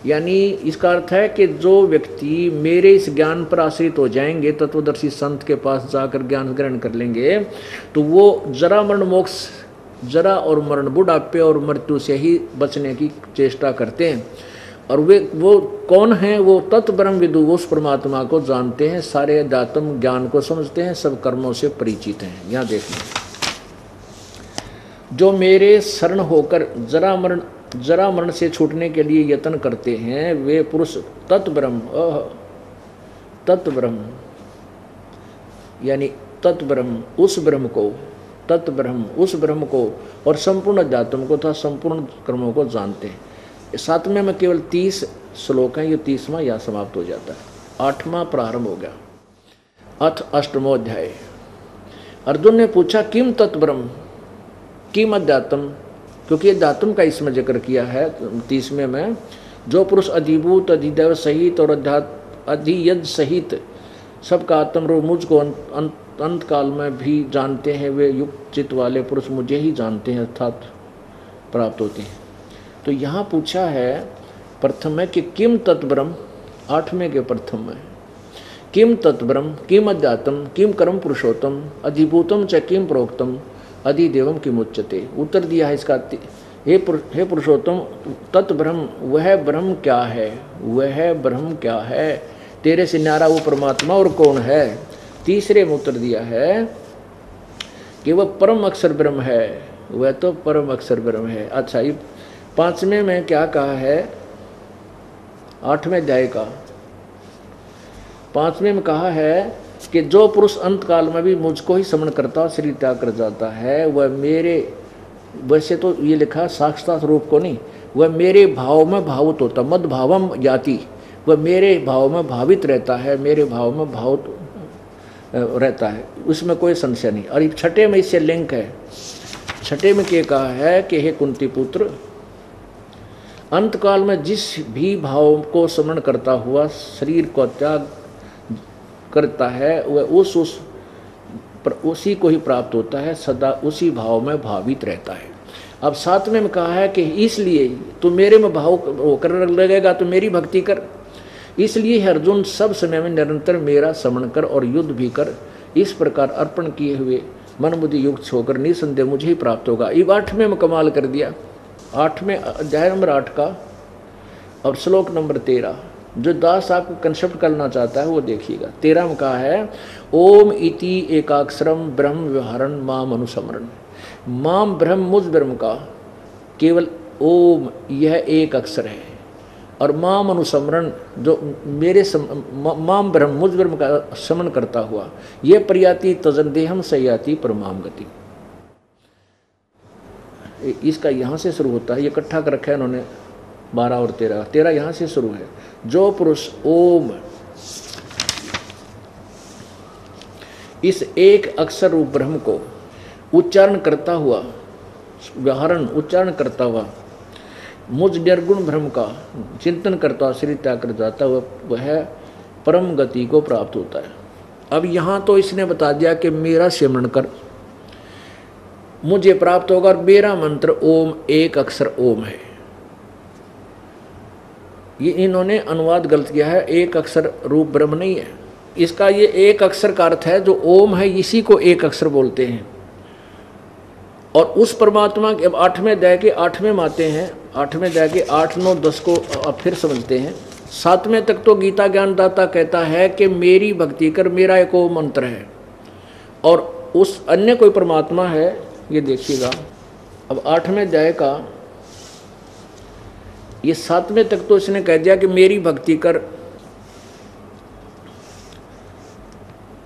यानी इसका अर्थ है कि जो व्यक्ति मेरे इस ज्ञान पर आश्रित हो जाएंगे, तत्वदर्शी संत के पास जाकर ज्ञान ग्रहण कर लेंगे, तो वो जरा मरण मोक्ष, जरा और मरण बुढ़ापे और मृत्यु से ही बचने की चेष्टा करते हैं। और वो कौन हैं? वो तत्व ब्रह्म विदु, उस परमात्मा को जानते हैं, सारे अध्यात्म ज्ञान को समझते हैं, सब कर्मों से परिचित हैं। यहाँ देखना, जो मेरे शरण होकर जरा मरण से छूटने के लिए यत्न करते हैं, वे पुरुष तत्व ब्रह्म यानी तत्व ब्रह्म, उस ब्रह्म को तत् ब्रह्म, उस ब्रह्म को और संपूर्ण अध्यात्म को तथा संपूर्ण कर्मों को जानते हैं। 7वें में केवल 30 श्लोक हैं, ये 30वां यहाँ समाप्त हो जाता है। 8वां प्रारंभ हो गया। अथ 8वां अध्याय। अर्जुन ने पूछा किम तत् ब्रह्म, किम अध्यात्म, क्योंकि अध्यात्म का इसमें जिक्र किया है 30वें में। जो पुरुष अधिभूत अधिदैव सहित और अधियज सहित सबका आत्मरूप मुझको अंत काल में भी जानते हैं, वे युक्त चित्त वाले पुरुष मुझे ही जानते हैं अर्थात प्राप्त होते हैं। तो यहाँ पूछा है प्रथम में कि किम तत् ब्रह्म, 8वें के प्रथम में किम तत् ब्रह्म, किम अध्यात्म, किम कर्म पुरुषोत्तम, अधिभूतम च किम प्रोक्तम, अधिदेवम किम उच्यते। उत्तर दिया है इसका, हे पुरुषोत्तम तत् ब्रह्म, वह ब्रह्म क्या है, वह ब्रह्म क्या है, तेरे से न्यारा वो परमात्मा और कौन है। तीसरे में उत्तर दिया है कि वह परम अक्षर ब्रह्म है, वह तो परम अक्षर ब्रह्म है। अच्छा, ये 5वें में क्या कहा है, 8वें अध्याय का 5वें में कहा है कि जो पुरुष अंत काल में भी मुझको ही स्मरण करता और शरीर त्याग कर जाता है, वह मेरे, वैसे तो ये लिखा साक्षात रूप को नहीं, वह मेरे भाव में भावुत होता, मद भावम याति, वह मेरे भाव में भावित रहता है, मेरे भाव में भावुत रहता है, उसमें कोई संशय नहीं। और 6 में इससे लिंक है। 6 में क्या कहा है कि हे कुंती पुत्र, अंत काल में जिस भी भाव को स्मरण करता हुआ शरीर को त्याग करता है, वह उसी को ही प्राप्त होता है, सदा उसी भाव में भावित रहता है। अब 7वें में कहा है कि इसलिए तू मेरे में भाव होकर लगेगा तो मेरी भक्ति कर। इसलिए अर्जुन सब समय में निरंतर मेरा स्मरण कर और युद्ध भी कर। इस प्रकार अर्पण किए हुए मन बुद्धि युक्त होकर निसंदेह मुझे ही प्राप्त होगा। ये 8वें में कमाल कर दिया। 8वें अध्याय नंबर 8 का और श्लोक नंबर 13, जो दास आपको कंसेप्ट करना चाहता है वो देखिएगा। 13 में कहा है ओम इति एकाक्षरम ब्रह्म व्यवहारन माम अनुसमरण। माम ब्रह्म, मुझ ब्रह्म का केवल ओम, यह एक अक्षर है, और माम अनुसमरण, जो मेरे माम ब्रह्म, मुझ ब्रह्म का स्मरण करता हुआ, ये प्रयाति तजंदेहम सयाति परमाम गति। इसका यहाँ से शुरू होता है, ये इकट्ठा कर रखा है इन्होंने 12 और 13। 13 यहाँ से शुरू है। जो पुरुष ओम, इस एक अक्षर रूप ब्रह्म को उच्चारण करता हुआ, व्याहरण उच्चारण करता हुआ, मुझ निर्गुण ब्रह्म का चिंतन करता हुआ शरीर त्याग कर जाता, वह परम गति को प्राप्त होता है। अब यहाँ तो इसने बता दिया कि मेरा सिमरण कर मुझे प्राप्त होगा, और मेरा मंत्र ओम, एक अक्षर ओम है। ये इन्होंने अनुवाद गलत किया है, एक अक्षर रूप ब्रह्म नहीं है। इसका ये एक अक्षर का अर्थ है, जो ओम है इसी को एक अक्षर बोलते हैं। और उस परमात्मा के, अब 8वें अध्याय के 8वें में आते हैं, 8वें अध्याय के 8, 9, 10 को अब फिर समझते हैं। 7वें तक तो गीता ज्ञानदाता कहता है कि मेरी भक्ति कर, मेरा एक ओम मंत्र है, और उस अन्य कोई परमात्मा है, ये देखिएगा। अब 8वें अध्याय का ये 7वें तक तो इसने कह दिया कि मेरी भक्ति कर,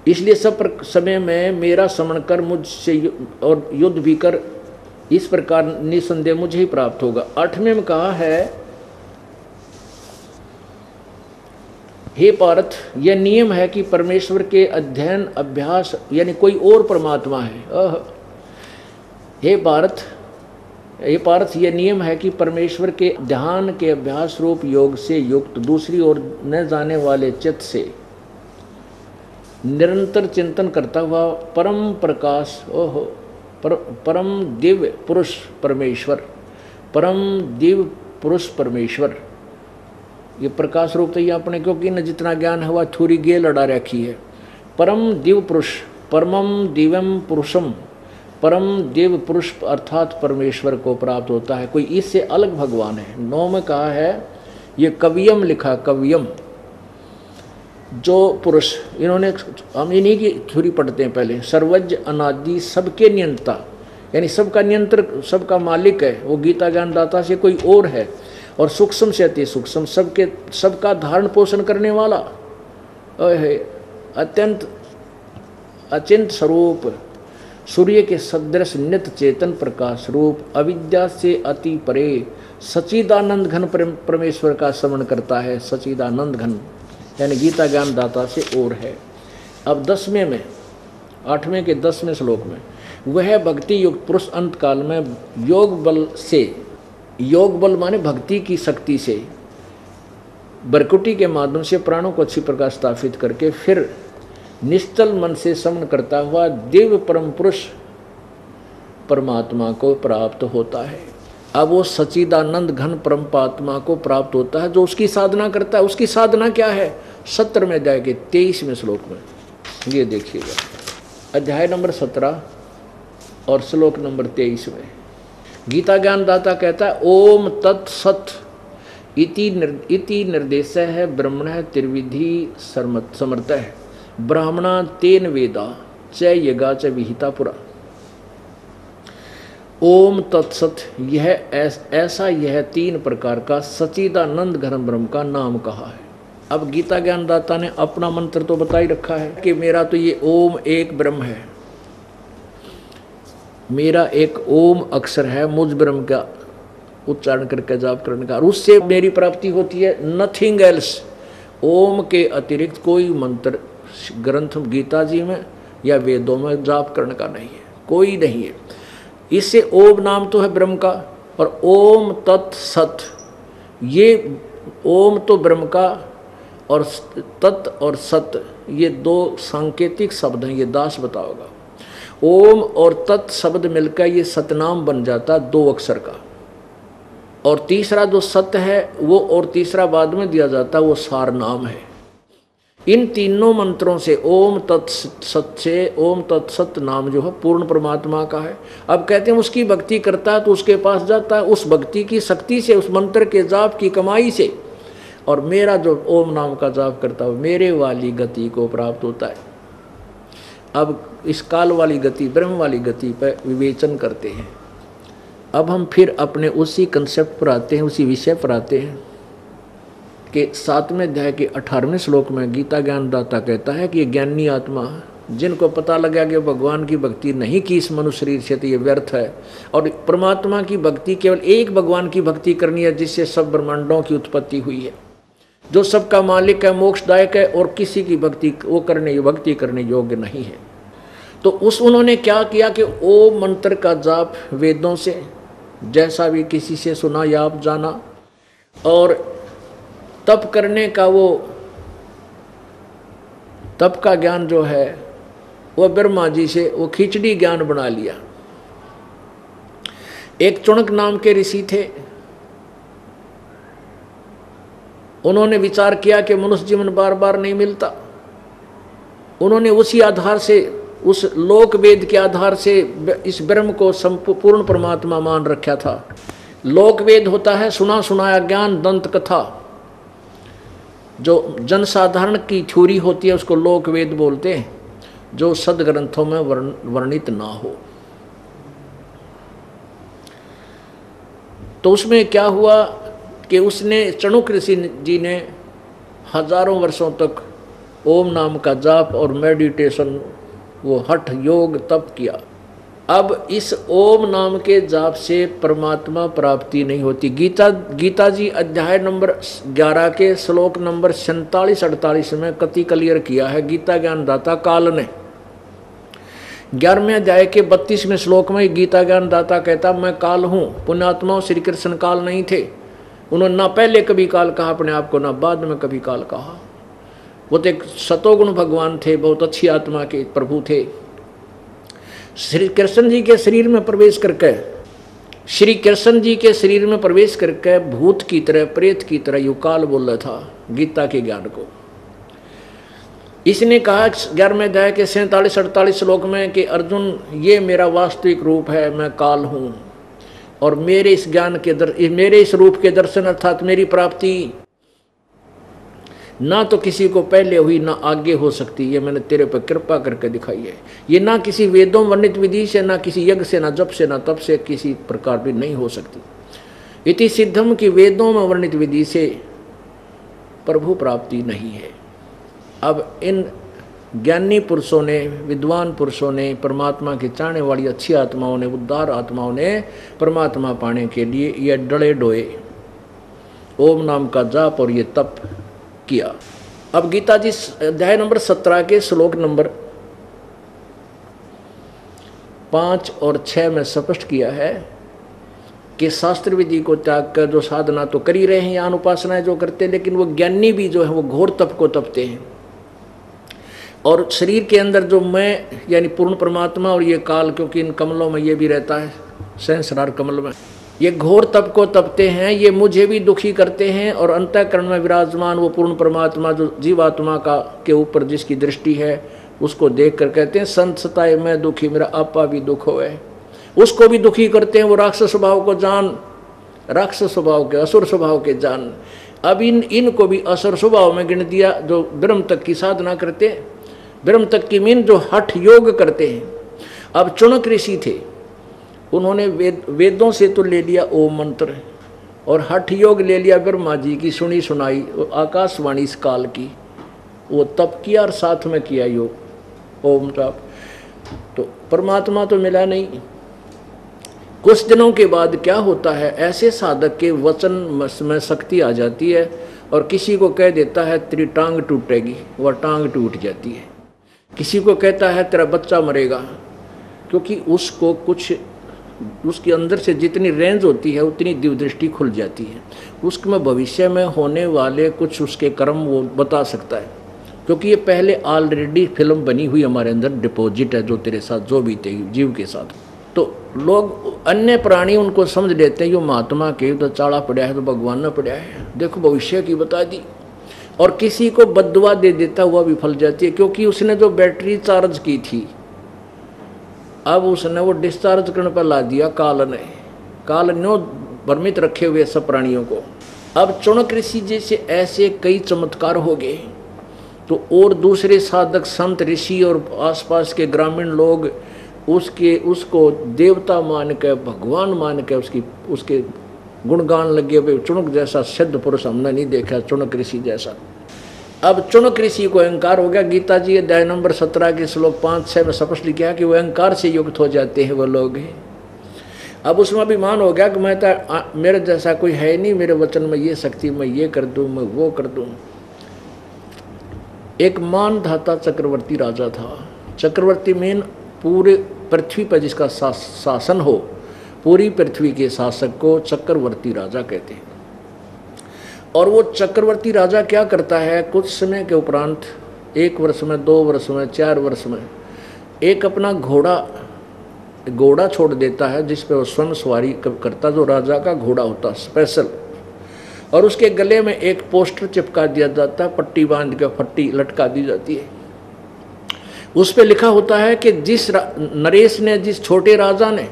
इसलिए सब समय में मेरा स्मरण कर, मुझसे और युद्ध भी कर, इस प्रकार निसंदेह मुझे ही प्राप्त होगा। 8वें में कहा है हे पार्थ, यह नियम है कि परमेश्वर के अध्ययन अभ्यास, यानी कोई और परमात्मा है। हे पार्थ, यह नियम है कि परमेश्वर के ध्यान के अभ्यास रूप योग से युक्त दूसरी ओर न जाने वाले चित्त से निरंतर चिंतन करता हुआ परम प्रकाश, परम दिव्य पुरुष परमेश्वर, परम दिव्य पुरुष परमेश्वर, ये प्रकाश रूप तो ये अपने, क्योंकि न जितना ज्ञान हुआ थोड़ी गे लड़ा रखी है। परम दिव्य पुरुष, परमम दिव्यम पुरुषम, परम दिव्य पुरुष अर्थात परमेश्वर को प्राप्त होता है। कोई इससे अलग भगवान है। 9 में कहा है, ये कवियम लिखा, कवियम, जो पुरुष, इन्होंने, हम इन्हीं की थ्योरी पढ़ते हैं पहले, सर्वज्ञ अनादि सबके नियंता, यानी सबका नियंत्रक, सबका मालिक है, वो गीता ज्ञानदाता से कोई और है, और सूक्ष्म से अति सूक्ष्म, सबका धारण पोषण करने वाला, अत्यंत अचिंत स्वरूप, सूर्य के सदृश नित्य चेतन प्रकाश रूप अविद्या से अति परे सच्चिदानंद घन परमेश्वर का स्मरण करता है। सच्चिदानंद घन यानी गीता ज्ञान दाता से और है। अब 10वें में 8वें के 10वें श्लोक में वह भक्ति युक्त पुरुष अंत काल में योग बल से, योग बल माने भक्ति की शक्ति से, बरकुटी के माध्यम से प्राणों को अच्छी प्रकार स्थापित करके फिर निश्चल मन से समन करता हुआ दिव्य परम पुरुष परमात्मा को प्राप्त होता है। अब वो सच्चिदानंद घन परमात्मा को प्राप्त होता है जो उसकी साधना करता है। उसकी साधना क्या है? 17 में अध्याय के 23वें श्लोक में ये देखिएगा, अध्याय नंबर 17 और श्लोक नंबर 23 में गीता ज्ञान दाता कहता है ओम तत्सत इति निर्देश है ब्रह्मण त्रिविधि समर्थ है ब्राह्मणा तेन वेदा च यगा च विहिता पुरा। ओम तत्सत यह ऐसा यह 3 प्रकार का सच्चिदानंद घन ब्रह्म का नाम कहा है। अब गीता ज्ञानदाता ने अपना मंत्र तो बता ही रखा है कि मेरा तो ये ओम एक ब्रह्म है, मेरा एक ओम अक्षर है, मुझ ब्रह्म का उच्चारण करके जाप करने का, और उससे मेरी प्राप्ति होती है। नथिंग एल्स, ओम के अतिरिक्त कोई मंत्र ग्रंथ गीता जी में या वेदों में जाप करने का नहीं है, कोई नहीं है। इससे ओम नाम तो है ब्रह्म का, और ओम तत्सत ये ओम तो ब्रह्म का और तत् और सत ये 2 सांकेतिक शब्द हैं, ये दास बताओगा। ओम और तत् शब्द मिलकर ये सतनाम बन जाता 2 अक्षर का, और तीसरा जो सत्य है वो और तीसरा बाद में दिया जाता वो सार नाम है। इन तीनों मंत्रों से ओम तत्सत से ओम तत्सत नाम जो है पूर्ण परमात्मा का है। अब कहते हैं उसकी भक्ति करता है तो उसके पास जाता है, उस भक्ति की शक्ति से, उस मंत्र के जाप की कमाई से, और मेरा जो ओम नाम का जाप करता है मेरे वाली गति को प्राप्त होता है। अब इस काल वाली गति, ब्रह्म वाली गति पर विवेचन करते हैं। अब हम फिर अपने उसी कंसेप्ट पर आते हैं, उसी विषय पर आते हैं कि 7वें अध्याय के 18वें श्लोक में गीता ज्ञानदाता कहता है कि ये ज्ञानी आत्मा जिनको पता लगा कि भगवान की भक्ति नहीं की इस मनुष्य शरीर से तो ये व्यर्थ है, और परमात्मा की भक्ति केवल एक भगवान की भक्ति करनी है जिससे सब ब्रह्मांडों की उत्पत्ति हुई है, जो सबका मालिक है, मोक्षदायक है, और किसी की भक्ति वो भक्ति करने योग्य नहीं है। तो उन्होंने क्या किया कि ओम मंत्र का जाप वेदों से जैसा भी किसी से सुना या आप जाना, और तप करने का वो तप का ज्ञान जो है वो ब्रह्मा जी से वो खिचड़ी ज्ञान बना लिया। एक चुणक नाम के ऋषि थे, उन्होंने विचार किया कि मनुष्य जीवन बार बार नहीं मिलता। उन्होंने उसी आधार से, उस लोक वेद के आधार से इस ब्रह्म को संपूर्ण परमात्मा मान रखा था। लोक वेद होता है सुना सुनाया ज्ञान, दंत कथा, जो जनसाधारण की थ्योरी होती है उसको लोक वेद बोलते हैं, जो सदग्रंथों में वर्णित ना हो। तो उसमें क्या हुआ कि उसने चणुक ऋषि जी ने हजारों वर्षों तक ओम नाम का जाप और मेडिटेशन, वो हठ योग तप किया। अब इस ओम नाम के जाप से परमात्मा प्राप्ति नहीं होती। गीता जी अध्याय नंबर 11 के श्लोक नंबर 47-48 में कति क्लियर किया है गीता ज्ञान दाता काल ने। 11वें अध्याय के 32वें श्लोक में गीता ज्ञान दाता कहता मैं काल हूँ। पुण्यात्माओं श्री कृष्ण काल नहीं थे, उन्होंने ना पहले कभी काल कहा अपने आप को, ना बाद में कभी काल कहा। वो तो एक सतोगुण भगवान थे, बहुत अच्छी आत्मा के प्रभु थे। श्री कृष्ण जी के शरीर में प्रवेश करके, श्री कृष्ण जी के शरीर में प्रवेश करके भूत की तरह, प्रेत की तरह यू काल बोल रहा था गीता के ज्ञान को। इसने कहा 11वें अध्याय के 47-48 श्लोक में कि अर्जुन ये मेरा वास्तविक रूप है, मैं काल हूँ, और मेरे इस ज्ञान के मेरे इस रूप के दर्शन अर्थात मेरी प्राप्ति ना तो किसी को पहले हुई ना आगे हो सकती, ये मैंने तेरे पर कृपा करके दिखाई है। ये ना किसी वेदों वर्णित विधि से, ना किसी यज्ञ से, ना जप से, ना तप से किसी प्रकार भी नहीं हो सकती। इति सिद्धम की वेदों में वर्णित विधि से प्रभु प्राप्ति नहीं है। अब इन ज्ञानी पुरुषों ने, विद्वान पुरुषों ने, परमात्मा के चाहने वाली अच्छी आत्माओं ने, उद्धार आत्माओं ने परमात्मा पाने के लिए ये डले डोए ओम नाम का जाप और ये तप किया। अब गीता जी अध्याय नंबर 17 के श्लोक नंबर 5 और 6 में स्पष्ट किया है कि शास्त्र विधि को त्याग कर जो साधना तो कर ही रहे हैं, यहाँ उपासनाएं जो करते हैं, लेकिन वो ज्ञानी भी जो है वो घोर तप को तपते हैं। और शरीर के अंदर जो मैं यानी पूर्ण परमात्मा और ये काल, क्योंकि इन कमलों में ये भी रहता है, सहस्रार कमल में, ये घोर तप को तपते हैं, ये मुझे भी दुखी करते हैं। और अंतःकरण में विराजमान वो पूर्ण परमात्मा जो जीवात्मा का के ऊपर जिसकी दृष्टि है उसको देख कर कहते हैं संत सताए मैं दुखी, मेरा आपा भी दुख होए। उसको भी दुखी करते हैं। वो राक्षस स्वभाव को जान, राक्षस स्वभाव के, असुर स्वभाव के जान। अब इनको भी असुर स्वभाव में गिन दिया जो ब्रह्म तक की साधना करते हैं, ब्रह्म तक की मीन जो हठ योग करते हैं। अब चुनक ऋषि थे, उन्होंने वेदों से तो ले लिया ओम मंत्र और हठ योग ले लिया ब्रह्मा जी की सुनी सुनाई आकाशवाणी इस काल की, वो तप किया और साथ में किया योग ओम जाप। तो परमात्मा तो मिला नहीं। कुछ दिनों के बाद क्या होता है, ऐसे साधक के वचन में शक्ति आ जाती है और किसी को कह देता है तेरी टांग टूटेगी, वह टांग टूट जाती है। किसी को कहता है तेरा बच्चा मरेगा, क्योंकि उसको कुछ उसके अंदर से जितनी रेंज होती है उतनी दिव्यदृष्टि खुल जाती है। उसमें भविष्य में होने वाले कुछ उसके कर्म वो बता सकता है, क्योंकि ये पहले ऑलरेडी फिल्म बनी हुई हमारे अंदर डिपॉजिट है जो तेरे साथ जो बीतेगी जीव के साथ। तो लोग अन्य प्राणी उनको समझ लेते हैं यो महात्मा के तो चाड़ा पड़ा है तो भगवान ने पड़ा है, देखो भविष्य की बता दी। और किसी को बद्दुआ दे देता हुआ भी फल जाती है, क्योंकि उसने जो बैटरी चार्ज की थी अब उसने वो डिस्चार्ज करने पर ला दिया काल ने। काल न्यो भ्रमित रखे हुए सब प्राणियों को। अब चुनक ऋषि जैसे ऐसे कई चमत्कार हो गए तो और दूसरे साधक संत ऋषि और आसपास के ग्रामीण लोग उसको देवता मान के, भगवान मान के उसके गुणगान लगे हुए। चुनक जैसा सिद्ध पुरुष हमने नहीं देखा, चुनक ऋषि जैसा। अब चुनक ऋषि को अहंकार हो गया। गीता जी अध्याय नंबर 17 के श्लोक 5-6 में स्पष्ट लिखा है कि वो अहंकार से युक्त हो जाते हैं वो लोग। अब उसमें अभिमान हो गया कि मैं तो मेरे जैसा कोई है नहीं, मेरे वचन में ये शक्ति, मैं ये कर दूं, मैं वो कर दूं। एक मानधाता चक्रवर्ती राजा था। चक्रवर्ती मीन पूरे पृथ्वी पर जिसका शासन हो, पूरी पृथ्वी के शासक को चक्रवर्ती राजा कहते हैं। और वो चक्रवर्ती राजा क्या करता है, कुछ समय के उपरांत 1 वर्ष में, 2 वर्ष में, 4 वर्ष में एक अपना घोड़ा छोड़ देता है जिस पे वो स्वयं सवारी करता, जो राजा का घोड़ा होता स्पेशल। और उसके गले में एक पोस्टर चिपका दिया जाता है, पट्टी बांध के फट्टी लटका दी जाती है। उस पे लिखा होता है कि जिस नरेश ने, जिस छोटे राजा ने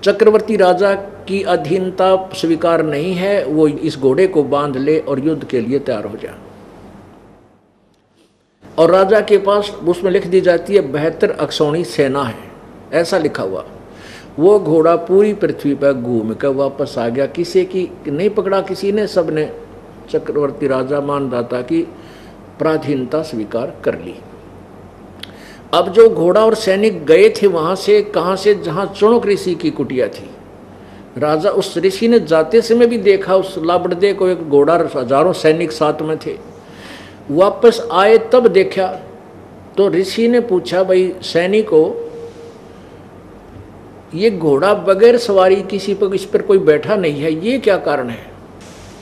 चक्रवर्ती राजा की अधीनता स्वीकार नहीं है, वो इस घोड़े को बांध ले और युद्ध के लिए तैयार हो जाए। और राजा के पास उसमें लिख दी जाती है 72 अक्षौणी सेना है, ऐसा लिखा हुआ। वो घोड़ा पूरी पृथ्वी पर घूम कर वापस आ गया, किसी की नहीं पकड़ा किसी ने, सबने चक्रवर्ती राजा मानदाता की पराधीनता स्वीकार कर ली। अब जो घोड़ा और सैनिक गए थे वहां से, कहां से, जहां चुनक ऋषि की कुटिया थी। राजा उस ऋषि ने जाते समय भी देखा उस लाबड़दे को, एक घोड़ा, हजारों सैनिक साथ में थे। वापस आए तब देखा तो ऋषि ने पूछा, भाई सैनिकों, ये घोड़ा बगैर सवारी किसी पर, इस पर कोई बैठा नहीं है, ये क्या कारण है?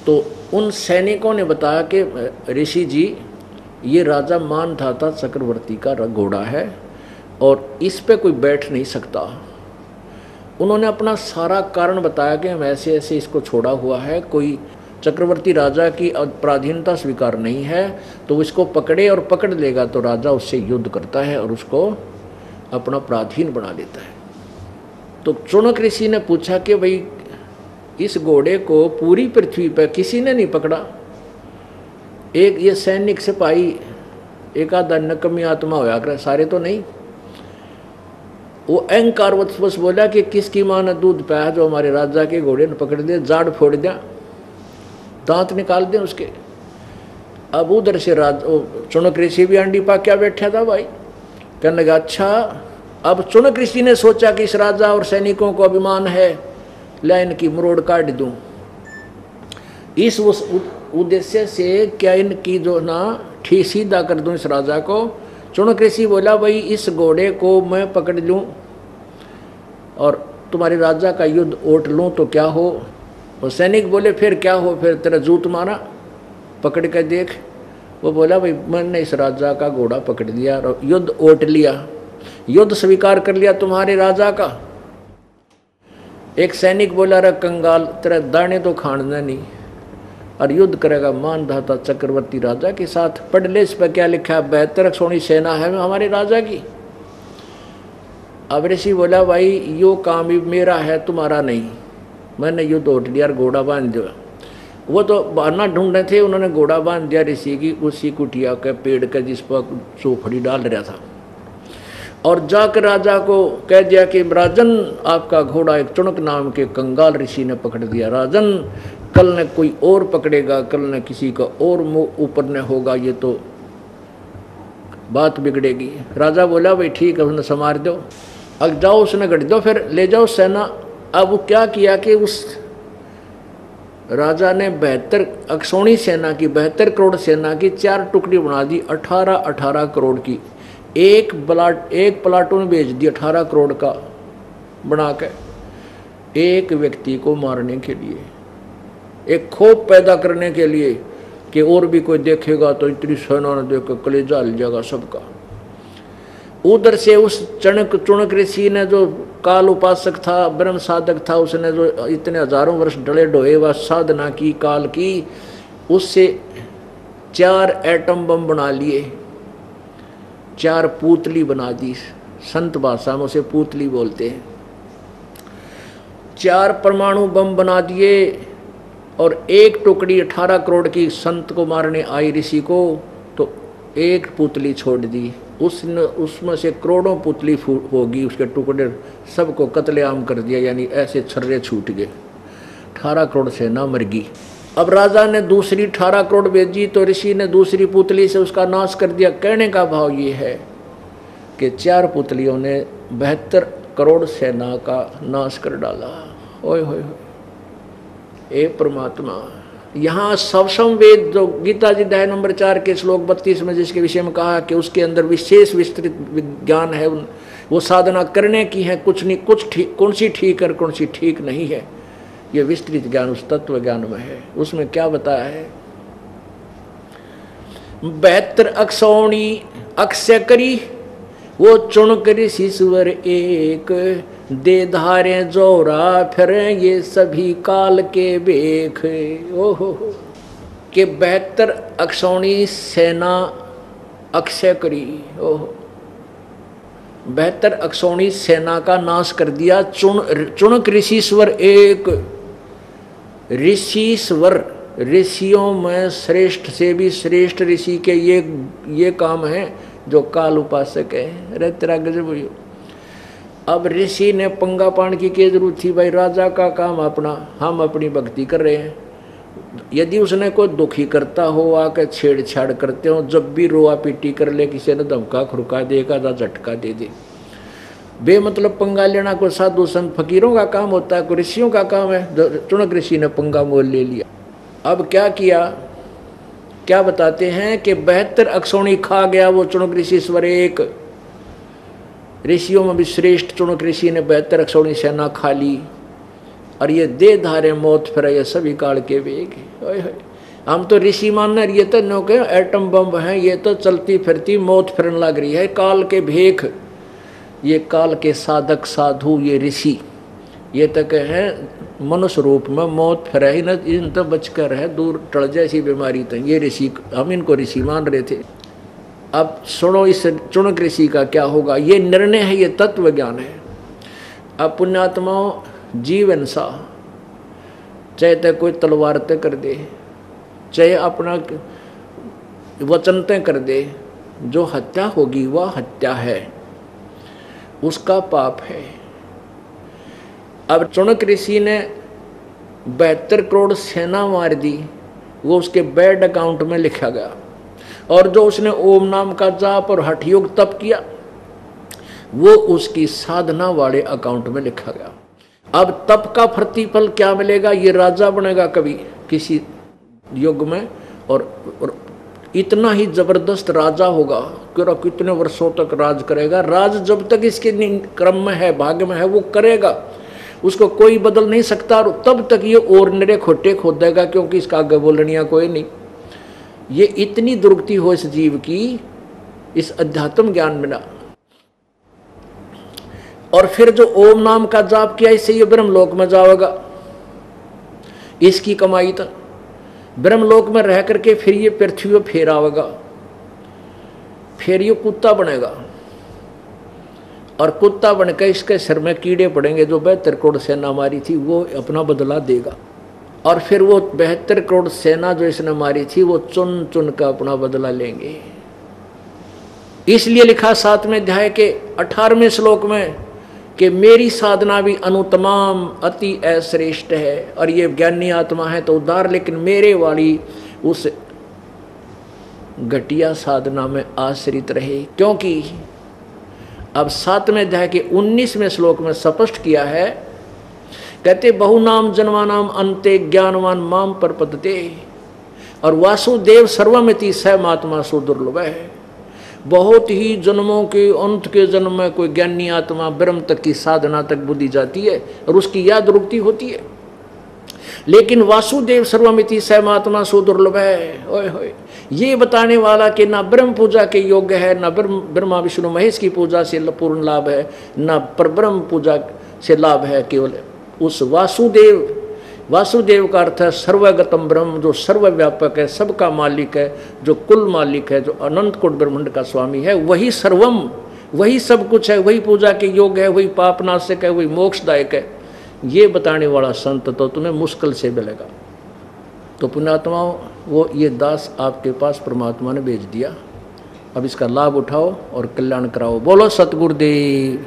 तो उन सैनिकों ने बताया कि ऋषि जी, ये राजा मानधाता चक्रवर्ती का घोड़ा है और इस पे कोई बैठ नहीं सकता। उन्होंने अपना सारा कारण बताया कि हम ऐसे ऐसे इसको छोड़ा हुआ है, कोई चक्रवर्ती राजा की पराधीनता स्वीकार नहीं है, तो इसको पकड़े और पकड़ लेगा तो राजा उससे युद्ध करता है और उसको अपना पराधीन बना लेता है। तो चुनक ऋषि ने पूछा कि भाई इस घोड़े को पूरी पृथ्वी पर किसी ने नहीं पकड़ा, एक ये सैनिक सिपाही एक आधा नकमी आत्मा होया कर, सारे तो नहीं। वो अहंकार बस बोला कि किसकी माँ ने दूध पाया जो हमारे राजा के घोड़े ने पकड़ दिया, जाड़ फोड़ दिया, दांत निकाल दिया उसके। अब उधर से चुनक ऋषि भी अंडी पा क्या बैठा था भाई। कहने लगा अच्छा, अब चुनक ऋषि ने सोचा कि इस राजा और सैनिकों को अभिमान है, लाइन की मरोड़ काट दूं। इस उद्देश्य से क्या इनकी जो ना ठीक सीधा कर दूं इस राजा को। चुनक ऋषि बोला भाई इस घोड़े को मैं पकड़ लूं और तुम्हारे राजा का युद्ध ओट लूं तो क्या हो। वो सैनिक बोले फिर क्या हो, फिर तेरा जूत मारा पकड़ कर देख। वो बोला भाई मैंने इस राजा का घोड़ा पकड़ लिया और युद्ध ओट लिया, युद्ध स्वीकार कर लिया तुम्हारे राजा का। एक सैनिक बोला रे कंगाल, तेरा दाने तो खाना नहीं और युद्ध करेगा मानधाता चक्रवर्ती राजा के साथ। पढ़ ले इस पर क्या लिखा है, 72 सोनी सेना है हमारे राजा की। अब ऋषि बोला भाई यो काम भी मेरा है तुम्हारा नहीं, मैंने युद्ध ओट लिया और घोड़ा बांध दिया। वो तो बहाना ढूंढ रहे थे, उन्होंने घोड़ा बांध दिया ऋषि की उसी कुटिया के पेड़ के जिस पर चौफड़ी डाल रहा था। और जाकर राजा को कह दिया कि राजन आपका घोड़ा एक चुनक नाम के कंगाल ऋषि ने पकड़ दिया। राजन कल न कोई और पकड़ेगा, कल न किसी का और मुंह ऊपर न होगा, ये तो बात बिगड़ेगी। राजा बोला भाई ठीक है उसने संवार दो, अब जाओ उसने गढ़ दो, फिर ले जाओ सेना। अब वो क्या किया कि उस राजा ने 72 अक्सौणी सेना की 72 करोड़ सेना की 4 टुकड़ी बना दी 18 करोड़ की। एक प्लाटून भेज दी 18 करोड़ का बना के एक व्यक्ति को मारने के लिए, एक खौफ पैदा करने के लिए कि और भी कोई देखेगा तो इतनी सेना ने देख कर कलेजा हिल जाएगा सबका। उधर से उस चुनक ऋषि ने जो काल उपासक था, ब्रह्म साधक था, उसने जो इतने हजारों वर्ष डले ढोए व साधना की काल की, उससे 4 एटम बम बना लिए, 4 पूतली बना दी। संत भाषा में उसे पूतली बोलते हैं। 4 परमाणु बम बना दिए और एक टुकड़ी 18 करोड़ की संत को मारने आई ऋषि को तो एक पुतली छोड़ दी। उसमें से करोड़ों पुतली होगी, उसके टुकड़े सबको कत्लेआम कर दिया, यानी ऐसे छर्रे छूट गए। 18 करोड़ सेना मर गई। अब राजा ने दूसरी 18 करोड़ भेजी तो ऋषि ने दूसरी पुतली से उसका नाश कर दिया। कहने का भाव ये है कि 4 पुतलियों ने 72 करोड़ सेना का नाश कर डाला। ओए होए ए परमात्मा। यहाँ सवसम वेद जो गीता जी अध्याय नंबर 4 के श्लोक 32 में जिसके विषय में कहा कि उसके अंदर विशेष विस्तृत विज्ञान है, वो साधना करने की है, कुछ नहीं कुछ ठीक, कौन सी ठीक है कौन सी ठीक नहीं है, ये विस्तृत ज्ञान उस तत्व ज्ञान में है। उसमें क्या बताया है, 72 अक्षौणी अक्षय करी वो चुनक ऋषि स्वर एक, दे धारे जोरा फिर ये सभी काल के बेख। ओहो के 72 अक्षौणी सेना अक्षय करी। ओहो 72 अक्षौणी सेना का नाश कर दिया। चुनक ऋषि स्वर एक। ऋषि स्वर ऋषियों में श्रेष्ठ से भी श्रेष्ठ ऋषि के ये काम है जो काल उपासक है। अरे तेरा गजब हुई। अब ऋषि ने पंगा पान की क्या जरूरत थी भाई, राजा का काम अपना, हम अपनी भक्ति कर रहे हैं। यदि उसने कोई दुखी करता हो, आकर छेड़छाड़ करते हो, जब भी रोआ पीटी कर ले, किसी ने धमका खुरका देगा या झटका दे दे, बेमतलब पंगा लेना कोई साधु संत फकीरों का काम होता है, कोई ऋषियों का काम है। चुनक ऋषि ने पंगा मोल ले लिया। अब क्या किया, क्या बताते हैं कि 72 अक्षौणी खा गया वो चुनक ऋषि स्वर एक। ऋषियों में भी श्रेष्ठ चुनक ऋषि ने 72 अक्षौणी सेना खा ली और ये दे धारे मौत फिर ये सभी काल के वेग। हम तो ऋषि मानना, ये तो नो के एटम बम है, ये तो चलती फिरती मौत फिरन लग रही है, काल के भेख। ये काल के साधक साधु ये ऋषि ये तक है मनुष्य रूप में मौत फिर ही न, इन तो बचकर है दूर टल जैसी बीमारी। तो ये ऋषि, हम इनको ऋषि मान रहे थे। अब सुनो इस चुनक ऋषि का क्या होगा। ये निर्णय है, ये तत्व ज्ञान है। अब पुण्यात्माओं जीवन सा, चाहे तो कोई तलवार तय कर दे, चाहे अपना वचन तय कर दे, जो हत्या होगी वह हत्या है, उसका पाप है। अब चुनक ऋषि ने 72 करोड़ सेना मार दी, वो उसके बैड अकाउंट में लिखा गया। और जो उसने ओम नाम का जाप और हठ योग तप किया वो उसकी साधना वाले अकाउंट में लिखा गया। अब तप का प्रतिफल क्या मिलेगा? ये राजा बनेगा कभी किसी युग में, और इतना ही जबरदस्त राजा होगा कि कितने वर्षों तक राज करेगा। राज जब तक इसके क्रम में है, भाग्य में है, वो करेगा, उसको कोई बदल नहीं सकता। और तब तक ये और नरे खोटे खोद देगा, क्योंकि इसका आगे बोलनिया कोई नहीं। ये इतनी दुर्गति हो इस जीव की, इस अध्यात्म ज्ञान में ना। और फिर जो ओम नाम का जाप किया, इससे ये ब्रह्मलोक में जाएगा। इसकी कमाई था ब्रह्मलोक में रह करके फिर ये पृथ्वी पर फिर आवेगा, फिर ये कुत्ता बनेगा, और कुत्ता बनकर इसके सिर में कीड़े पड़ेंगे। जो 72 करोड़ सेना मारी थी वो अपना बदला देगा, और फिर वो 72 करोड़ सेना जो इसने मारी थी वो चुन चुन कर अपना बदला लेंगे। इसलिए लिखा 7वें अध्याय के 18वें श्लोक में कि मेरी साधना भी अनुतमाम अति श्रेष्ठ है, और ये ज्ञानी आत्मा है तो उदार, लेकिन मेरे वाली उस घटिया साधना में आश्रित रहे। क्योंकि अब 7वें अध्याय के 19वें श्लोक में स्पष्ट किया है, कहते बहुनाम जन्मानाम अंते ज्ञानवान माम प्रपद्यते, और वासुदेव सर्वमिति स महात्मा सुदुर्लभ है। बहुत ही जन्मों के अंत के जन्म में कोई ज्ञानी आत्मा ब्रह्म तक की साधना तक बुद्धि जाती है और उसकी याद रुकती होती है, लेकिन वासुदेव सर्वमिति स महात्मा सुदुर्लभ है। ओए होए, ये बताने वाला कि ना ब्रह्म पूजा के योग्य है, ना ब्रह्मा विष्णु महेश की पूजा से पूर्ण लाभ है, ना परब्रह्म पूजा से लाभ है। केवल उस वासुदेव, वासुदेव का अर्थ है सर्वगतम ब्रह्म, जो सर्वव्यापक है, सबका मालिक है, जो कुल मालिक है, जो अनंत कोट ब्रह्मांड का स्वामी है, वही सर्वम, वही सब कुछ है, वही पूजा के योग्य है, वही पापनाशक है, वही मोक्षदायक है। ये बताने वाला संत तो तुम्हें मुश्किल से मिलेगा। तो पुण्यात्माओं, वो ये दास आपके पास परमात्मा ने भेज दिया, अब इसका लाभ उठाओ और कल्याण कराओ। बोलो सतगुरुदेव।